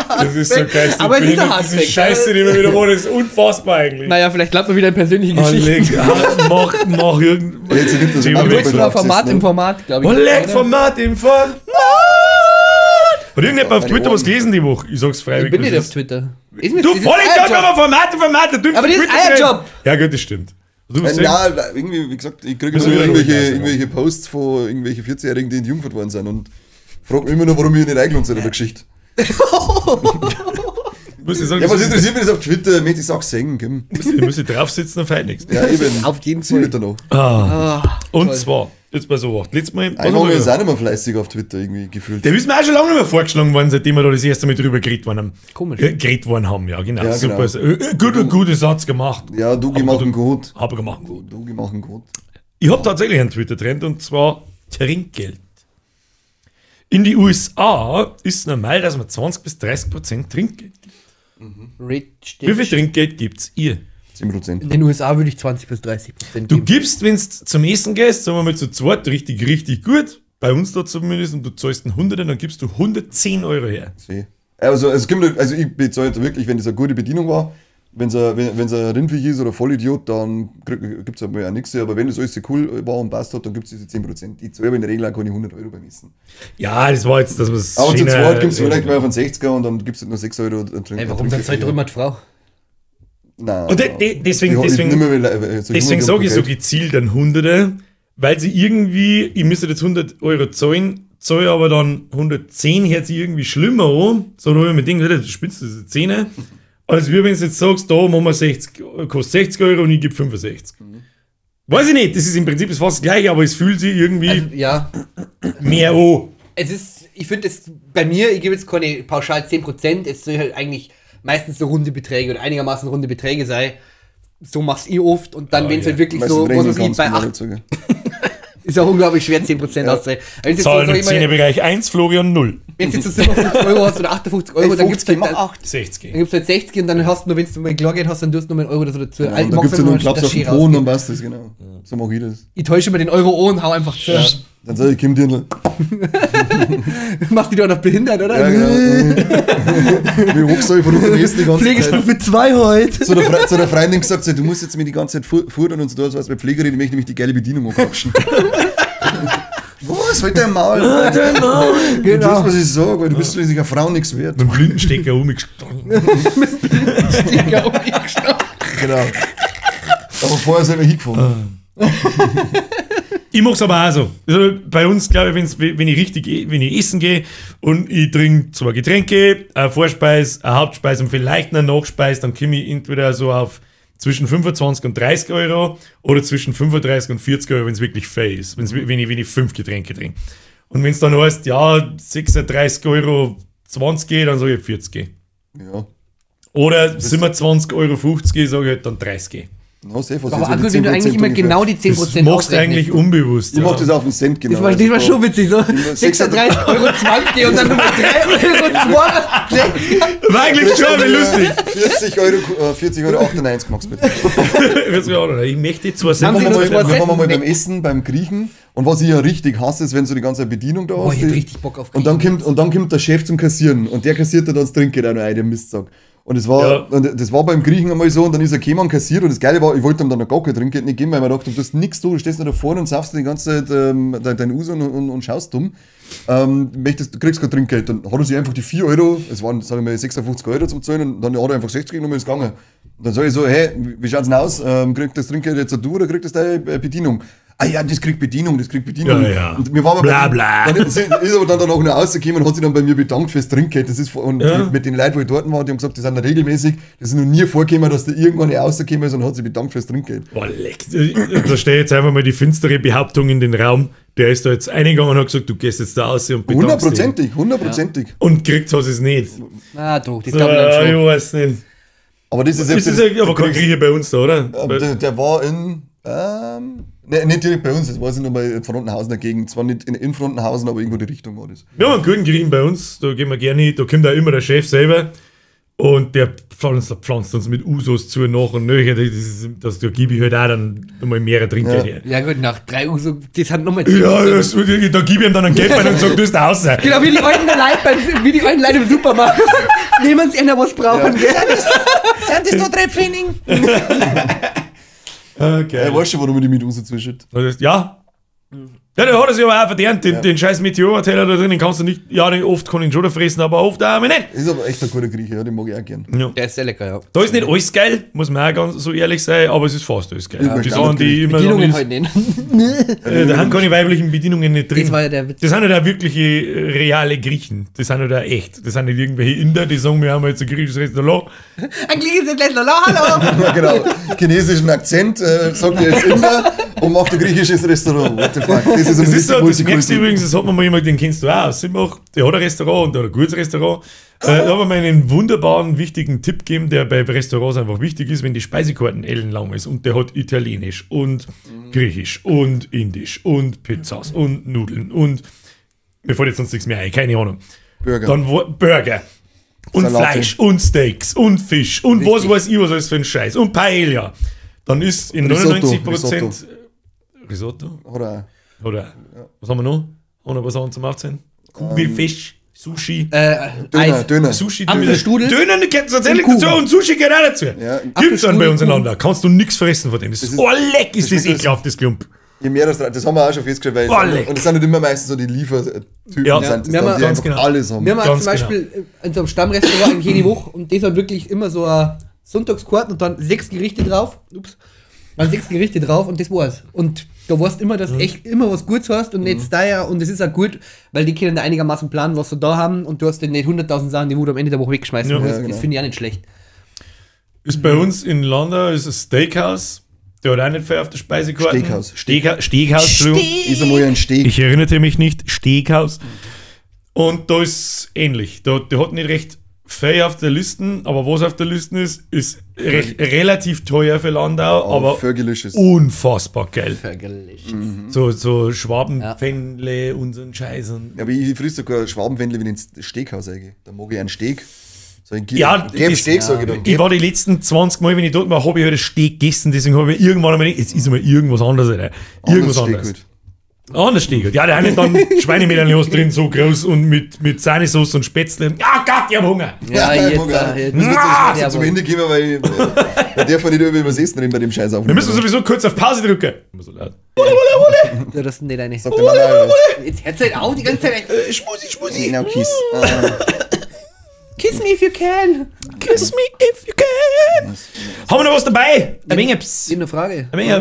Das ist so geil. Aber es ist ein Hardfact. Das Scheiße, die wir wieder machen, das ist unfassbar eigentlich. Naja, vielleicht klappt man wieder eine persönliche Geschichte. Mach irgendwas. Du willst nur Format im Format, glaube ich. Format im Format. Hat irgendjemand auf Twitter was gelesen die Woche? Ich sag's freiwillig. Ich bin nicht auf Twitter. Du Vollidiot, aber Format. Aber das ist euer Job. Ja gut, das stimmt. Ja, irgendwie, wie gesagt, ich kriege immer irgendwelche Posts von irgendwelchen 40-Jährigen, die entjungfert worden sind und frage mich immer noch, warum ich nicht eingeladen sind in der Geschichte. Muss ich sagen, ja, was interessiert mich das auf Twitter? Möchte ich auch singen, Kim. Muss ich drauf sitzen, dann fällt nichts. Ja, eben. Auf jeden Fall. Noch. Und zwar, jetzt mal so, letztes Mal. Einmal ist auch nicht mehr fleißig auf Twitter irgendwie gefühlt. Der ist mir auch schon lange nicht mehr vorgeschlagen worden, seitdem wir da das erste Mal drüber geredet worden haben. Komisch. Geredet worden haben, ja, genau. Ja, super. Genau. Guter Satz gemacht. Ja, du machen gut. Habe gemacht gut. Du machen gut. Ich habe tatsächlich einen Twitter-Trend und zwar Trinkgeld. In die USA ist es normal, dass man 20-30% Trinkgeld gibt. Wie viel Trinkgeld gibt's ihr? 10%. In den USA würde ich 20-30% geben. Du gibst, wenn du zum Essen gehst, sagen wir mal zu zweit, richtig gut, bei uns da zumindest, und du zahlst einen 100er, dann gibst du 110 Euro her. Also ich bezahle wirklich, wenn das eine gute Bedienung war, wenn es ein Rindviech ist oder Vollidiot, dann gibt es ja nichts, aber wenn das alles so cool war und passt hat, dann gibt es diese 10%. Ich zahle in der Regel auch keine 100 Euro beim Essen. Ja, das war jetzt, dass man es. Aber zu zweit gibt es vielleicht mal auf einen 60er und dann gibt es nur 6 Euro. Warum dann zahlt immer die Frau? Nein. Und deswegen sage ich so gezielt einen 100er, weil sie irgendwie, ich müsste jetzt 100 Euro zahlen, zahle aber dann 110, hört sich irgendwie schlimmer an. So, da habe ich mir gedacht, du spinnst diese 10. Also wie wenn du jetzt sagst, da machen wir 60, kostet 60 Euro und ich gebe 65. Weiß ich nicht, das ist im Prinzip fast das Gleiche, aber es fühlt sich irgendwie mehr an. Ich finde es bei mir, ich gebe jetzt keine pauschal 10%, es soll halt eigentlich meistens so runde Beträge oder einigermaßen runde Beträge sein. So mach's ich oft und dann, wenn es halt wirklich so, was weiß ich, bei 8. Ist auch unglaublich schwer, 10% auszahlen. Zahlen im 10er-Bereich 1, Florian 0. Wenn du jetzt so 57 Euro hast oder 58 Euro, dann gibt es halt 60. Dann gibt's halt 60 und dann hast du nur, wenn du mal klar geht hast, dann tust du noch einen Euro oder so dazu. Ja, dann gibt es ja nur einen Klaps auf den Po und dann passt das, genau. So mach ich das. Ich täusche mir den Euro an und hau einfach zu. Ja. Dann sag ich, Kim Dirndl. Machst du dich auch noch behindert, oder? Ja, genau. Wie hoch soll ich von unten essen die ganze Zeit? Pflegestufe 2 heute. Zu der Freundin gesagt, so, du musst jetzt mir die ganze Zeit fuhren und so, als bei Pflegerin, ich möchte nämlich die geile Bedienung anquatschen. Was? Halt dein Maul. Genau. Du weißt, was ich sage, weil du bist schließlich eine Frau nichts wert. Mit dem Blindenstecker umgestanden. Genau. Aber vorher sind wir hingefahren. Ich mache es aber auch so. Also bei uns, glaube ich, wenn ich essen gehe und ich trinke 2 Getränke, eine Vorspeis, eine Hauptspeis und vielleicht eine Nachspeis, dann komme ich entweder so auf zwischen 25 und 30 Euro oder zwischen 35 und 40 Euro, wenn es wirklich fair ist, wenn ich 5 Getränke trinke. Und wenn es dann heißt, ja, 36 Euro 20, dann sage ich 40. Ja. Oder 27,50 Euro, sage ich halt dann 30. Aber auch gut, wenn du eigentlich immer genau die 10% das machst du eigentlich unbewusst. Ich mach das auf den Cent genau. Das war schon witzig, so 36,20 Euro und dann nur 3,02 Euro. War eigentlich schon lustig. 40,98 Euro machst du bitte. Ich möchte zwar Wir waren mal beim Essen, beim Griechen. Und was ich ja richtig hasse, ist, wenn so die ganze Bedienung da ist. Ich hab richtig Bock auf Griechen. Und dann kommt der Chef zum Kassieren. Und der kassiert dann das Trinkgeld auch noch ein, der Mistsack. Und das war beim Griechen einmal so, und dann ist er gekommen und kassiert, und das Geile war, ich wollte ihm dann noch gar kein Trinkgeld nicht geben, weil ich mir dachte, du hast nichts du stehst noch da vorne und saufst die ganze Zeit dein Uso und schaust dumm. Du kriegst kein Trinkgeld. Dann hat er sich einfach die 4 Euro, es waren, sagen wir mal, 56 Euro zum Zahlen, und dann hat er einfach 60 genommen und ist gegangen. Und dann sage ich so, hey, wie schaut's denn aus? Kriegt das Trinkgeld jetzt du oder kriegt das deine Bedienung? Ah ja, das kriegt Bedienung. Ja. Und wir waren bla bla. Dann ist aber dann auch noch rausgekommen und hat sich dann bei mir bedankt fürs Trinkgeld. Das ist, und mit den Leuten, wo ich dort war, die haben gesagt, die sind da regelmäßig, das ist noch nie vorgekommen, dass da irgendwann rausgekommen ist und hat sich bedankt fürs Trinkgeld. Boah, leck. Da steht jetzt einfach mal die finstere Behauptung in den Raum. Der ist da jetzt eingegangen und hat gesagt, du gehst jetzt da raus und bedankst dich. 100%. Und kriegt es es nicht. Ah, doch, das glaube ich dann schon. Ich weiß nicht. Aber das ist jetzt... aber kein Grieche bei uns da, oder? Der war in... nicht direkt bei uns, das war nur bei Frontenhausener Gegend. Zwar nicht in Frontenhausen, aber irgendwo die Richtung war das. Wir haben einen guten Griechen bei uns, da gehen wir gerne hin. Da kommt auch immer der Chef selber. Und der pflanzt uns mit Usos zu nach und nöcher. Da gebe ich halt auch dann nochmal mehrere Trinkgeld her. Ja gut, nach 3 Usos, das hat nochmal... Ja, da gebe ich ihm dann einen Geldbein und sage, du bist raus. Genau, wie die alten Leute im Supermarkt. Nehmen sie einer was brauchen, gell? Sind das nur Trepfening? Okay. Er weiß schon, warum er die mit Uso zwischert. Ja. Ja, der hat es ja aber auch verdient, den scheiß Meteor-Teller da drin, den kannst du nicht, ja, oft kann ich ihn schon fressen, aber oft auch nicht. Ist aber echt ein guter Grieche, ja, den mag ich auch gern. Ja. Der ist sehr lecker, ja. Da ist nicht alles geil, muss man auch ganz so ehrlich sein, aber es ist fast alles geil. Ja, die Sachen, die immer Bedienungen halt nicht. Da haben keine weiblichen Bedienungen nicht drin. Das war ja der Witz. Das sind ja wirkliche reale Griechen. Das sind ja echt. Das sind nicht irgendwelche Inder, die sagen, wir haben jetzt ein griechisches Restaurant. Ein griechisches Restaurant, hallo! Ja, genau. Chinesischen Akzent, sagt ihr jetzt Inder und macht ein griechisches Restaurant. What the fuck? Das ist das merkst du übrigens, das hat man mal jemand, den kennst du auch. Der hat ein Restaurant und der hat ein gutes Restaurant. Da haben wir mal einen wunderbaren, wichtigen Tipp gegeben, der bei Restaurants einfach wichtig ist, wenn die Speisekarten ellenlang ist. Und der hat Italienisch und Griechisch und Indisch und Pizzas und Nudeln und mir fällt jetzt sonst nichts mehr ein, keine Ahnung. Burger. Dann Burger. Und Salate. Fleisch und Steaks und Fisch und richtig. Was weiß ich, was alles für ein Scheiß. Und Paella. Dann ist in 99% Risotto. Oder? Ja. Was haben wir noch? Ohne was anderes zum Aufzählen? Kugelfisch, Sushi. Döner. Sushi, Apfelstrudel. Döner gehört tatsächlich dazu und Sushi gehört auch dazu. Ja. Gibt's dann bei uns einander. Kannst du nichts fressen von dem. Das ist leck, ist das ekelhaft, das Klump. Je mehr das haben wir auch schon festgestellt, weil und es sind nicht immer meistens so die Liefertypen, sind das die einfach genau. alles haben. Wir haben zum Beispiel in so einem Stammrestaurant jede Woche und das hat wirklich immer so eine Sonntagskarten und dann 6 Gerichte drauf. Dann 6 Gerichte drauf und das war's. Und da weißt immer, dass du echt immer was Gutes hast und nicht daher und es ist auch gut, weil die können da einigermaßen planen, was sie da haben und du hast dann nicht 100.000 Sachen, die du am Ende der Woche wegschmeißen musst. Genau. Das finde ich auch nicht schlecht. Ist bei uns in London ist ein Steakhouse. Der hat auch nicht viel auf der Speisekarte. Steakhouse. Ist einmal ein Steak. Ich erinnerte mich nicht. Steakhouse. Und da ist ähnlich. Der hat nicht recht viel auf der Liste, aber was auf der Liste ist relativ teuer für Landau, aber unfassbar geil. So Schwabenpfändle und so ein Scheiß. Ja, aber ich friss sogar Schwabenpfändle wie ins Steakhouse eigentlich. Da mag ich einen Steak. So ein Steak, sag ich dann. Ich war die letzten 20 Mal, wenn ich dort war, habe ich halt ein Steak gegessen, deswegen habe ich irgendwann einmal jetzt ist mal irgendwas anderes. Irgendwas anderes. Ansteiger. Ja, der hat dann Schweinemedaillons drin, so groß und mit Sahnesauce und Spätzle. Ja, Gott, ich hab Hunger. Ja, jetzt müssen wir zum Ende gehen, weil der darf man nicht über das Essen reden bei dem Scheiß auf. Wir müssen sowieso kurz auf Pause drücken. Immer so laut. Ja, das sind nicht deine. Sagt der Mann auch. Jetzt hört halt auf die ganze Zeit. Schmusi. Genau, Kiss. Kiss me if you can. Kiss me if you can. Haben wir noch was dabei? Eine Menge. Eine Frage. Ja,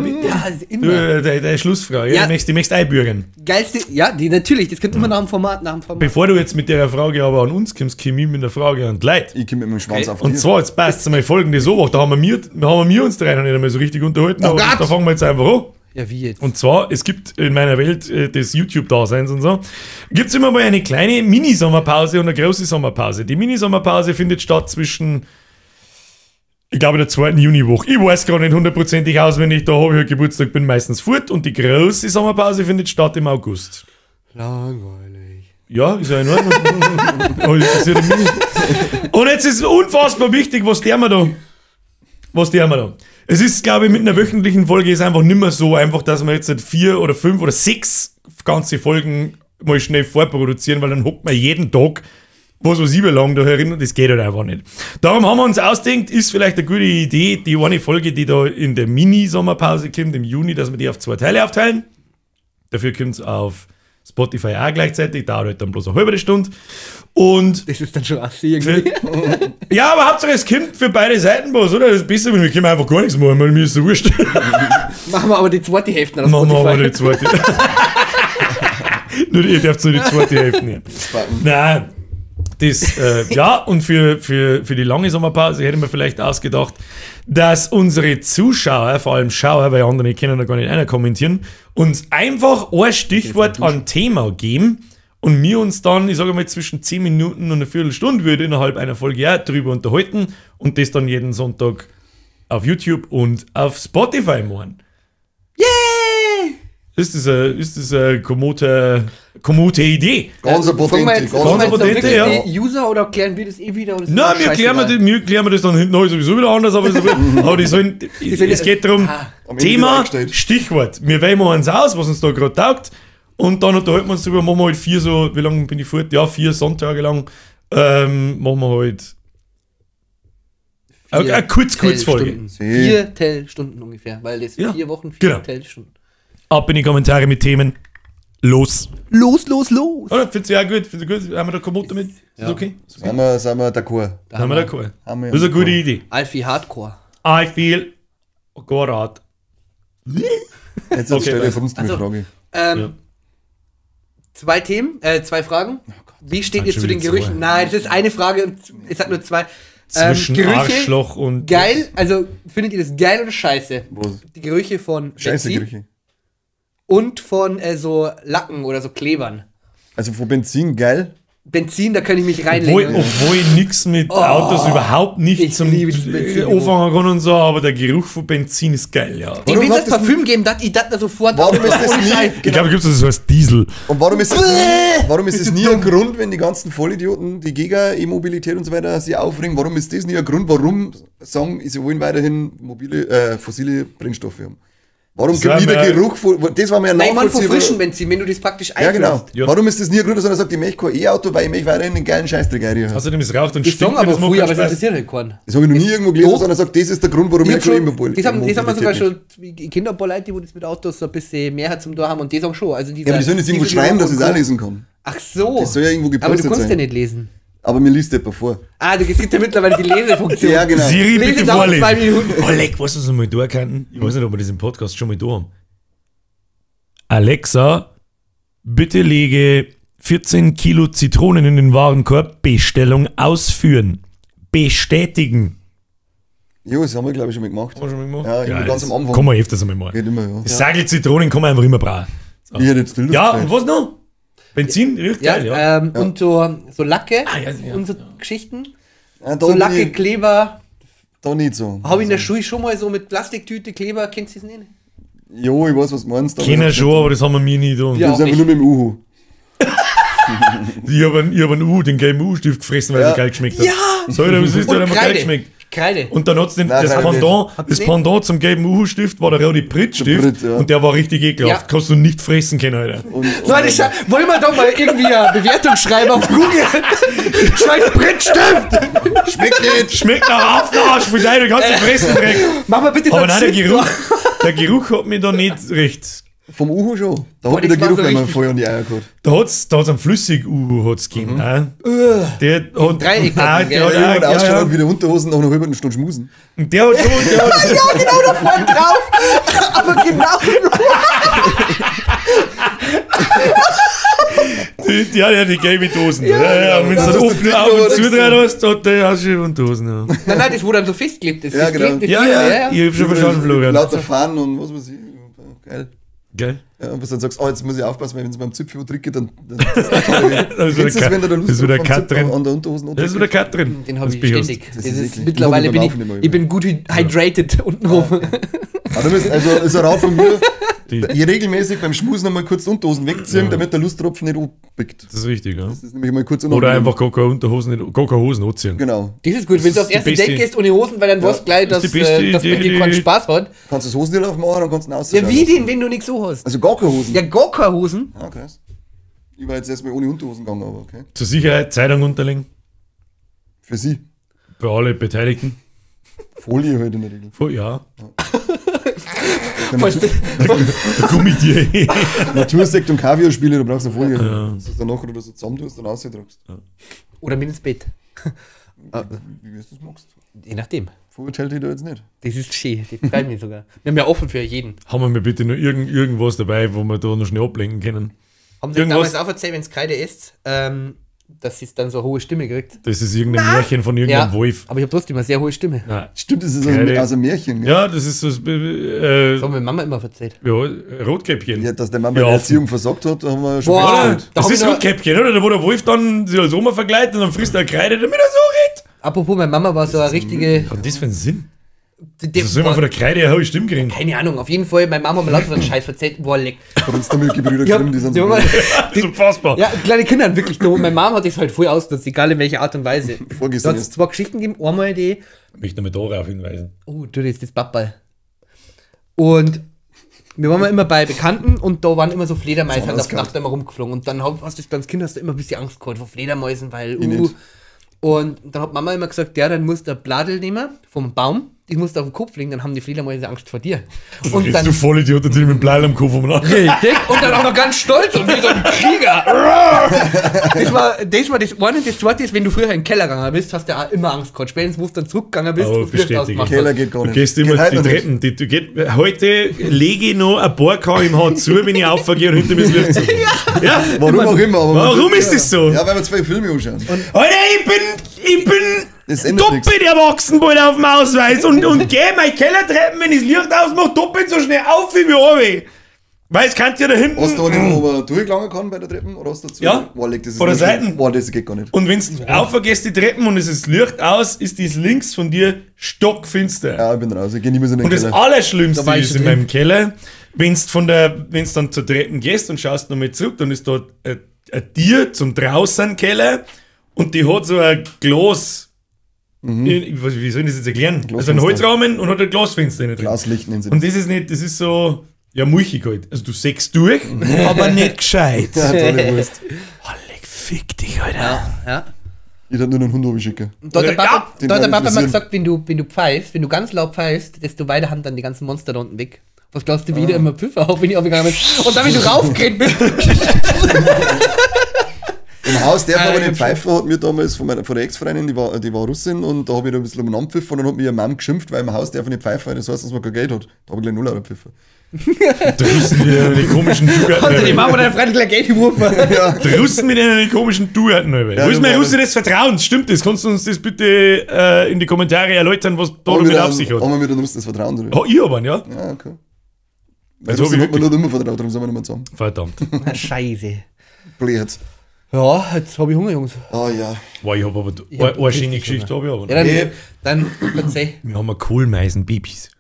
immer. Der Schlussfrage. Ja. Die möchtest einbürgen. Geilste, ja, die natürlich. Das könnte man nach dem Format. Bevor du jetzt mit der Frage aber an uns kommst, komme ich mit der Frage an die Leute. Ich komme mit meinem Schwanz auf. Und zwar, jetzt passt es mal folgende Woche. Da haben wir uns drei noch nicht einmal so richtig unterhalten. Oh aber Gott. Da fangen wir jetzt einfach an. Ja, wie jetzt? Und zwar, es gibt in meiner Welt des YouTube-Daseins und so, gibt es immer mal eine kleine Mini-Sommerpause und eine große Sommerpause. Die Mini-Sommerpause findet statt zwischen, ich glaube, der 2. Juniwoche. Ich weiß gar nicht hundertprozentig auswendig, da habe ich halt Geburtstag, bin meistens fort. Und die große Sommerpause findet statt im August. Langweilig. Ja, ist ja in Ordnung. Aber das interessiert mich nicht. Und jetzt ist unfassbar wichtig, was der mir da? Es ist, glaube ich, mit einer wöchentlichen Folge ist einfach nicht mehr so einfach, dass wir jetzt 4 oder 5 oder 6 ganze Folgen mal schnell vorproduzieren, weil dann hockt man jeden Tag was ich lang da herin und das geht halt einfach nicht. Darum haben wir uns ausgedacht, ist vielleicht eine gute Idee, die eine Folge, die da in der Mini-Sommerpause kommt, im Juni, dass wir die auf 2 Teile aufteilen. Dafür kommt es auf Spotify auch gleichzeitig, dauert halt dann bloß eine halbe Stunde. Und das ist dann schon assi irgendwie. Ja, aber Hauptsache es kommt für beide Seiten was, oder? Das ist besser, wenn wir können einfach gar nichts machen, weil mir ist so wurscht. Machen wir aber die zweite Hälfte auf Spotify. Machen wir aber die zweite. Nur ihr dürft so die zweite Hälfte nehmen. Nein. Das, ja, und für die lange Sommerpause hätte man vielleicht ausgedacht, dass unsere Zuschauer, vor allem Schauer, weil andere können da gar nicht einer kommentieren, uns einfach ein Stichwort an Thema geben und wir uns dann, ich sage mal, zwischen 10 Minuten und eine Viertelstunde würde innerhalb einer Folge ja drüber unterhalten und das dann jeden Sonntag auf YouTube und auf Spotify machen. Yay! Ist das eine kommode Idee? Ganz potente, ja. Die User oder klären wir das wieder? Oder nein, wir klären das dann hinten sowieso wieder anders, aber die sollen, es geht darum, Thema, Stichwort. Wir wählen mal eins aus, was uns da gerade taugt und dann unterhalten wir uns drüber, machen wir halt 4 so, wie lange bin ich fort? Ja, 4 Sonntage lang, machen wir halt eine Kurzfolge. 4 Tellstunden ungefähr, weil das 4 Wochen, 4 Tellstunden. Ab in die Kommentare mit Themen. Los. Oder? Findest du ja gut? Haben wir da Kommode damit? Ja. Ist okay? Sind wir d'accord. Haben wir d'accord. Das ist eine gute Idee. I feel hardcore. I feel Gorat. Jetzt stelle ich für uns die Frage. 2 Themen, 2 Fragen. Wie steht ihr zu den Gerüchen? Nein, das ist eine Frage und es hat nur 2. Zwischen Gerüche, Arschloch und... Geil, also findet ihr das geil oder scheiße? Was? Die Gerüche von Scheiße Benzin Gerüche. Und von so Lacken oder so Klebern. Also von Benzin geil? Benzin, da kann ich mich reinlegen. Obwohl ich nichts mit Autos überhaupt nicht zum Anfangen kann und so, aber der Geruch von Benzin ist geil, ja. Ich will das Parfüm geben, dass ich das sofort... Warum ist das nie... Ich glaube, gibt es so als Diesel. Und warum ist es nie ein Grund, wenn die ganzen Vollidioten, die gegen E-Mobilität und so weiter sich aufregen, warum ist das nie ein Grund, warum sagen, sie wollen weiterhin fossile Brennstoffe haben? Warum gibt nie der Geruch von... Das war mir ein Nachvollziehbar. Von frischen Benzin, wenn du das praktisch einführst. Ja, genau. Ja. Warum ist das nie ein Grund, dass er sagt, ich möchte kein E-Auto, weil ich möchte weiterhin einen geilen Scheißdreck haben. Außerdem ist raucht und stinkt. Ich sage aber früher, aber es interessiert halt keinen. Das habe ich noch nie irgendwo gelesen, sondern er sagt, das ist der Grund, warum ich schon immer wollte. Das haben wir sogar schon Kinder, ein paar Leute, die das mit Autos so ein bisschen mehr zum Tor haben und die sagen schon. Also ja, aber die sollen das irgendwo schreiben, dass ich es auch lesen kann. Ach so. Das soll ja irgendwo gepostet sein. Aber du kannst ja nicht lesen. Aber mir liest jemand vor. Ah, es gibt ja mittlerweile die Lesefunktion. Ja, genau. Siri, bitte vorlesen. Leck, was wir mal da könnten? Ich weiß nicht, ob wir das im Podcast schon mal da haben. Alexa, bitte lege 14 Kilo Zitronen in den Warenkorb. Bestellung ausführen. Bestätigen. Jo, das haben wir, glaube ich, schon mal gemacht. Haben wir schon mal gemacht? Ja, ganz am Anfang. Kann man öfters einmal machen. Geht immer, ja. Das Sagel Zitronen kann man einfach immer brauchen. So. Ich hätte jetzt ja, und was noch? Benzin, riecht geil, ja. Und so Lacke und so Geschichten. Ja, so Lacke, Kleber. Da nicht so. Habe ich in der Schule schon mal so mit Plastiktüte, Kleber, kennst du das nicht? Jo, ich weiß, was du meinst. Keiner schon, aber das haben wir mir nie getan. Ja, das ist einfach nur mit dem Uhu. Ich hab einen Uhu, den gelben Uhu-Stift gefressen, weil er geil geschmeckt hat. Ja! So, was ist der, der geil geschmeckt? Kreide. Und dann hat es das Pendant zum gelben Uhu-Stift, war der rote Prittstift. Ja. Und der war richtig ekelhaft. Ja. Kannst du nicht fressen können, Alter. Wollen wir doch mal irgendwie eine Bewertung schreiben auf Google? Scheiß Prittstift! Schmeckt nicht. Schmeckt nach Affenarsch, wie dein ganze Fressen direkt. Mach mal bitte aber nein, der Geruch hat mich da nicht recht. Vom Uhu schon. Da hat mir der Geruch einmal vorher an die Eier gehabt. Da hat's einen Flüssig-Uhu gegeben. Der hat Dreieck. Der hat ausgeschaut wie die Unterhosen nach einer halben Stunde schmusen. Und der hat schon. Ja, genau da vorne drauf. Aber genau. Die gelbe Dosen. Ja, und wenn du dann oft auf und zudrehen hast, hat der auch schon Dosen. Ja. Nein, das wo dann so festgeklebt ist. Ja, genau. Ja. Ich hab schon verstanden, Florian. Lauter Fahnen und was weiß ich. Geil. Ja, und was dann sagst, jetzt muss ich aufpassen, weil wenn es beim Zipfel drückt, dann das ist wenn da der Lust wieder Cut drin. An der Unterhosen da ist wieder Cut drin. Den habe ich ständig. Das ist mittlerweile ich bin gut hydrated untenrum. Also ist ein Rat von mir, regelmäßig beim Schmusen einmal kurz die Unterhosen wegziehen, damit der Lusttropfen nicht abpickt. Das ist richtig, ja. Das ist nämlich mal kurz oder einfach gar keine Hosen anziehen. Genau. Das ist gut, wenn du aufs erste Deck gehst ohne Hosen, weil dann weißt du gleich, dass man dir keinen Spaß hat. Kannst du das Hosen nicht aufmachen, dann kannst du ihn aus. Ja, wie denn, wenn du nichts so hast? Also gar keine Hosen? Ja, gar keine Hosen. Ah, krass. Ich war jetzt erstmal ohne Unterhosen gegangen, aber okay. Zur Sicherheit Zeitung unterlegen. Für Sie? Für alle Beteiligten. Folie halt in der Regel. Ja. Der Gummitier. Natursekt und Kaviarspiele, da brauchst du eine Folie. Ja. Dass du es dann nachher oder so zusammen tust und ausdruckst. Ja. Oder mit ins Bett. Wie du das magst. Je nachdem. Verurteilt dich da jetzt nicht. Das ist schön, das freut mich sogar. Wir haben ja offen für jeden. Haben wir mir bitte noch irgendwas dabei, wo wir da noch schnell ablenken können? Haben Sie damals auch erzählt, wenn es Kreide isst, dass es dann so eine hohe Stimme kriegt? Das ist irgendein Märchen von irgendeinem Wolf. Aber ich habe trotzdem eine sehr hohe Stimme. Nein. Stimmt, das ist aus einem Märchen. Gell? Ja, das ist so. Das haben meine Mama immer erzählt. Ja, Rotkäppchen. Ja, dass der Mama die Erziehung versagt hat, haben wir schon festgestellt. Das ist Rotkäppchen, oder? Da wo der Wolf dann sich als Oma verkleidet und dann frisst er Kreide, damit er so redet. Apropos, meine Mama war so eine richtige. Was hat das für einen Sinn? Das soll man von der Kreide eine hohe Stimme kriegen. Keine Ahnung, auf jeden Fall, meine Mama hat mir lauter so einen Scheiß erzählt, boah, leck. Von uns damit Gebrüder Grimm, die sind so. Das ist unfassbar. Ja, kleine Kinder haben wirklich nur. Meine Mama hat das halt voll ausgenutzt, egal in welcher Art und Weise. Da hat es 2 Geschichten gegeben, einmal die. Ich möchte noch mal darauf hinweisen. Oh, du, das ist das Pappball. Und wir waren immer bei Bekannten und da waren immer so Fledermäuse auf der Nacht immer rumgeflogen. Und dann hast du als Kind immer ein bisschen Angst gehabt vor Fledermäusen, weil. Und dann hat Mama immer gesagt, ja, dann musst du ein Bladel nehmen vom Baum, ich musst auf den Kopf legen, dann haben die Fledermäuse Angst vor dir. Und dann, du Vollidiot, der mit dem Bleil am Kopf umeinander. Richtig, und dann auch noch ganz stolz und wie so ein Krieger. Das war das eine. Das zweite ist, wenn du früher in den Keller gegangen bist, hast du auch immer Angst gehabt. Spätestens, wo du dann zurückgegangen bist, und im Keller geht gar nicht. Du gehst immer die Treppen. Heute lege ich noch ein paar km/h zu, wenn ich aufgehe und hinter mir das Licht zu. Ja, warum auch immer. Aber warum ist das so? Ja, weil wir 2 Filme anschauen. Alter, ich bin doppelt erwachsen bald auf dem Ausweis und geh meine Kellertreppen, wenn ich das Licht ausmache, doppelt so schnell auf wie mir. Weil es kann ja da hinten. Hast du da nicht, wo man durchgelangen kann bei der Treppen? Oder hast du dazu? Ja, von der Seite. Boah, das geht gar nicht. Und wenn du aufgehst die Treppen und es ist Licht aus, ist das links von dir stockfinster. Ja, ich bin raus. Ich geh nicht mehr so in den Keller. Und das Allerschlimmste ist in meinem Keller, wenn du dann zur Treppen gehst und schaust nochmal zurück, dann ist dort ein Tier zum draußen Keller und die hat so ein Glas. Wie soll ich das jetzt erklären? Also ein Holzrahmen und hat ein Glasfenster drin. Glaslicht nennen sie das. Und das ist nicht, das ist so, ja, mulchig halt. Also du sägst durch, aber nicht gescheit. Ja, tolle Wurst. Alter, fick dich, Alter. Ja. Ich hätte nur einen Hund schicken. Da hat der Papa mal gesagt, wenn du pfeifst, wenn du ganz laut pfeifst, desto weiter haben dann die ganzen Monster da unten weg. Was glaubst du, wie wieder immer Pfiffer auf, wenn ich aufgegangen bin? Und dann, wenn du raufgerannt bist. Im Haus der aber den Pfeifer hat mir damals von der Ex-Freundin, die war Russin, und da habe ich da ein bisschen umeinander gepfiffen und dann hat mir ihre Mom geschimpft, weil im Haus der von den Pfeifer, das heißt, dass man kein Geld hat. Da habe ich gleich 0 Euro gepfiffen. Die Russen mit den komischen Dugarten. Die Mama deine Freundin gleich Geld geworfen. Die Russen mit den komischen Dugarten. Wo ist mein Russe des Vertrauens? Stimmt das? Kannst du uns das bitte in die Kommentare erläutern, was da damit auf sich hat? Haben wir mit den Russen das Vertrauen drin? Ich aber, ja. Ja, okay. Weil Russen hat man nur immer vertraut, darum sind wir nicht mehr zusammen. Verdammt. Scheiße. Blöd. Ja, jetzt habe ich Hunger, Jungs. Oh ja. Wow, ich habe aber eine schöne Geschichte. Habe ich aber. Ja, dann erzähl. Wir haben Kohlmeisen-Babys.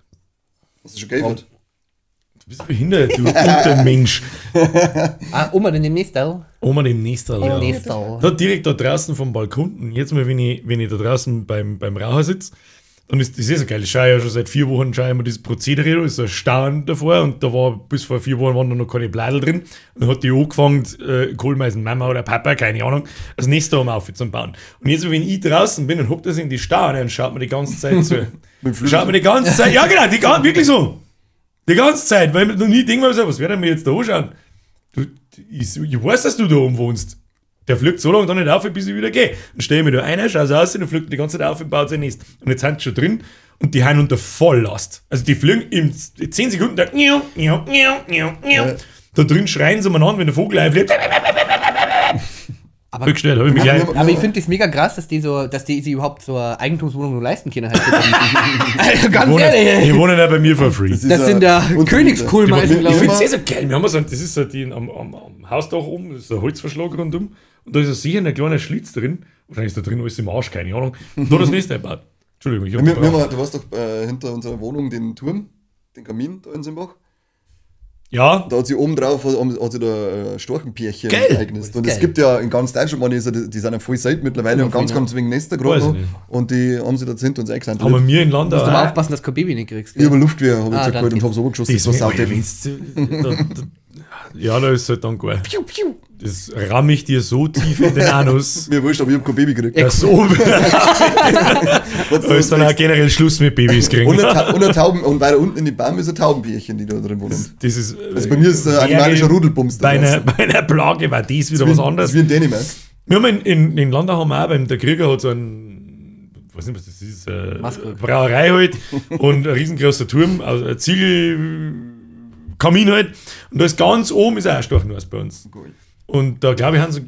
Hast du schon gegessen? Du bist behindert, du Untermensch. Oma in dem Nestal. Oma im Nestal, ja. Nestal. Da direkt da draußen vom Balkon. Jetzt mal, wenn ich da draußen beim Raucher sitze Dann ist das so geil. Ich schaue ja schon seit 4 Wochen immer dieses Prozedere, da ist so ein Staunen davor und da war bis vor 4 Wochen waren da noch keine Bladel drin. Und dann hat die angefangen, Kohlmeisen Mama oder Papa, keine Ahnung, das Nest da auf zu bauen. Und jetzt, wenn ich draußen bin und hockt das in die Staunen und schaut mir die ganze Zeit zu. Schaut mir die ganze Zeit, ja genau, wirklich so. Die ganze Zeit, weil ich noch nie denke, was werden wir jetzt da anschauen? Ich weiß, dass du da oben wohnst. Der fliegt so lange da nicht auf, bis ich wieder gehe. Dann stehe ich mir da ein, schaue so aus und dann fliegt die ganze Zeit auf und baut sein Nest. Und jetzt sind sie schon drin und die haben unter Volllast. Also die fliegen in 10 Sekunden da drin schreien sie umeinander, wenn der Vogel einfliegt. Aber ich finde das mega krass, dass die sich überhaupt so eine Eigentumswohnung nur leisten können. Also ganz ehrlich. Die wohnen ja bei mir for free. Das sind ja Königskohlmeisen, glaube ich. Ich finde es so geil. Wir haben so, das ist so die am Hausdach oben, das ist ein Holzverschlag rundum. Und da ist sicher ein kleiner Schlitz drin. Wahrscheinlich ist da drin alles im Arsch, keine Ahnung. Und da das Nest einbaut. Entschuldigung, du warst doch hinter unserer Wohnung den Turm, den Kamin da in Simbach. Ja. Da hat sie oben drauf hat sie da Storchenpärchen ereignet. Und es gibt ja in ganz Deutschland, die sind ja voll selten mittlerweile und ganz wegen Nester gerade noch. Und die haben sie da hinter uns eingesandt. Aber wir in Land da. Du musst aber aufpassen, dass du kein Baby nicht kriegst. Ich habe Luftwehr, habe ich gesagt, und habe so geschossen. Ja, da ist halt dann geil. Piu, piu. Das ramme ich dir so tief in den Anus. Mir wurscht, aber ich habe kein Baby gekriegt. Ja, so. Da ist dann auch generell Schluss mit Babys kriegen. Und weiter unten in die Baum ist ein Taubenbärchen, die da drin wohnen. Das ist, also bei mir ist ein animalischer Rudelbums. Bei einer Plage war das wieder was anderes. Das ist wie in Dänemark. Wir haben in Landau haben wir auch, der Krieger hat so ein, ich weiß nicht, was das ist, Brauerei halt und ein riesengroßer Turm, also ein Ziegelkamin halt. Und da ist ganz oben ist auch ein Storchenhaus bei uns. Cool. Und da glaube ich, haben sie,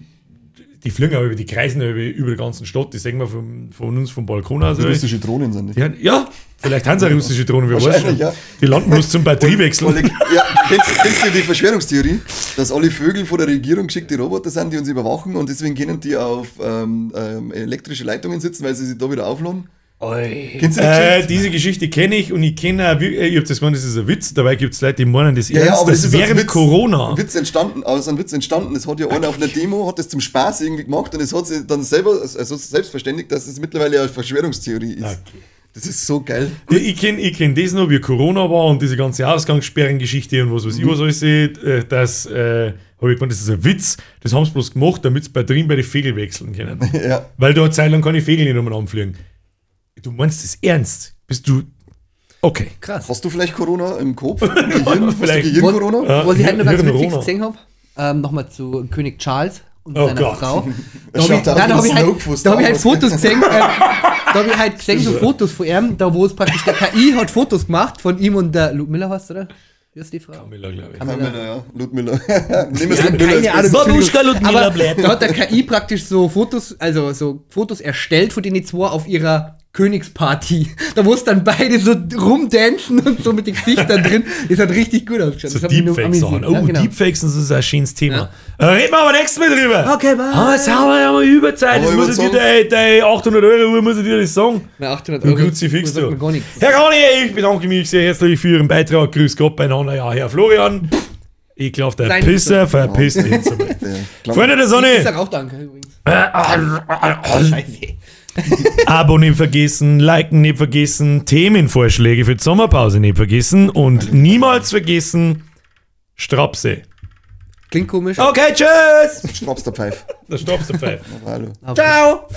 die fliegen auch über die Kreisen über die ganze Stadt, die sehen wir von uns vom Balkon aus. Russische Drohnen sind die. Ja, vielleicht haben sie auch russische Drohnen, wir wissen schon. Ja. Die landen bloß zum Batteriewechsel. Kennst du die Verschwörungstheorie, dass alle Vögel von der Regierung geschickte Roboter sind, die uns überwachen und deswegen können die auf elektrische Leitungen sitzen, weil sie sich da wieder aufladen? Kennst du diese Geschichte kenne ich und ich kenne auch, ich habe das gemeint, das ist ein Witz, dabei gibt es Leute, die meinen das ernst, aber das während Corona. Ein Witz entstanden, es hat ja einer auf einer Demo, hat das zum Spaß irgendwie gemacht und es hat sich dann selbstverständigt, dass es mittlerweile eine Verschwörungstheorie ist. Okay. Das ist so geil. Ich kenn das noch, wie Corona war und diese ganze Ausgangssperren-Geschichte und was weiß ich, was alles seht, habe ich gemeint, das ist ein Witz, das haben sie bloß gemacht, damit sie Batterien bei den Vögeln wechseln können. Ja. Weil da eine Zeit lang keine Vögel nicht umeinander fliegen. Du meinst das ernst? Bist du... Okay. Krass. Hast du vielleicht Corona im Kopf? Gehirn-Corona? Ja, was ich halt noch ganz witzig gesehen habe, nochmal zu König Charles und seiner Frau. Da habe ich halt Fotos gesehen. So Fotos von ihm, da wo es praktisch der KI hat Fotos gemacht von ihm und der Ludmilla, heißt oder? Wie ist die Frau? Camilla, glaube ich. Camilla, ja. Ludmilla. Nimm es Ludmilla. Aber da hat der KI praktisch so Fotos erstellt von den zwei auf ihrer Königsparty. Da wo es dann beide so rumdancen und so mit den Gesichtern drin. Das hat richtig gut ausgeschaut. So Deepfakes-Sachen. Oh, genau. Deepfakes, das ist ein schönes Thema. Ja. Reden wir aber nächstes Mal drüber. Okay, bye. Jetzt haben wir ja mal Überzeit. Jetzt muss ich dir die 800 Euro, muss ich dir das sagen. Na, 800 Euro. Kruzifix du. Herr Gani, ich bedanke mich sehr herzlich für Ihren Beitrag. Grüß Gott beieinander. Ja, Herr Florian. Ich glaube, der Pisser verpisst ihn zu mir. Freunde der Sonne. Ich sag auch danke übrigens. Scheiße. Abo nicht vergessen, liken nicht vergessen, Themenvorschläge für die Sommerpause nicht vergessen und niemals vergessen, Strapse. Klingt komisch. Okay, tschüss! Straps der Pfeif. Der Straps der Pfeif. Ciao!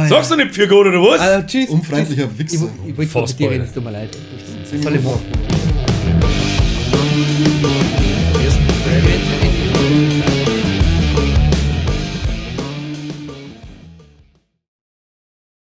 Sagst du nicht für gut oder was? Also, tschüss. Unfreundlicher Wichser. Ich wollte mit dir reden, es tut mir leid. Voll im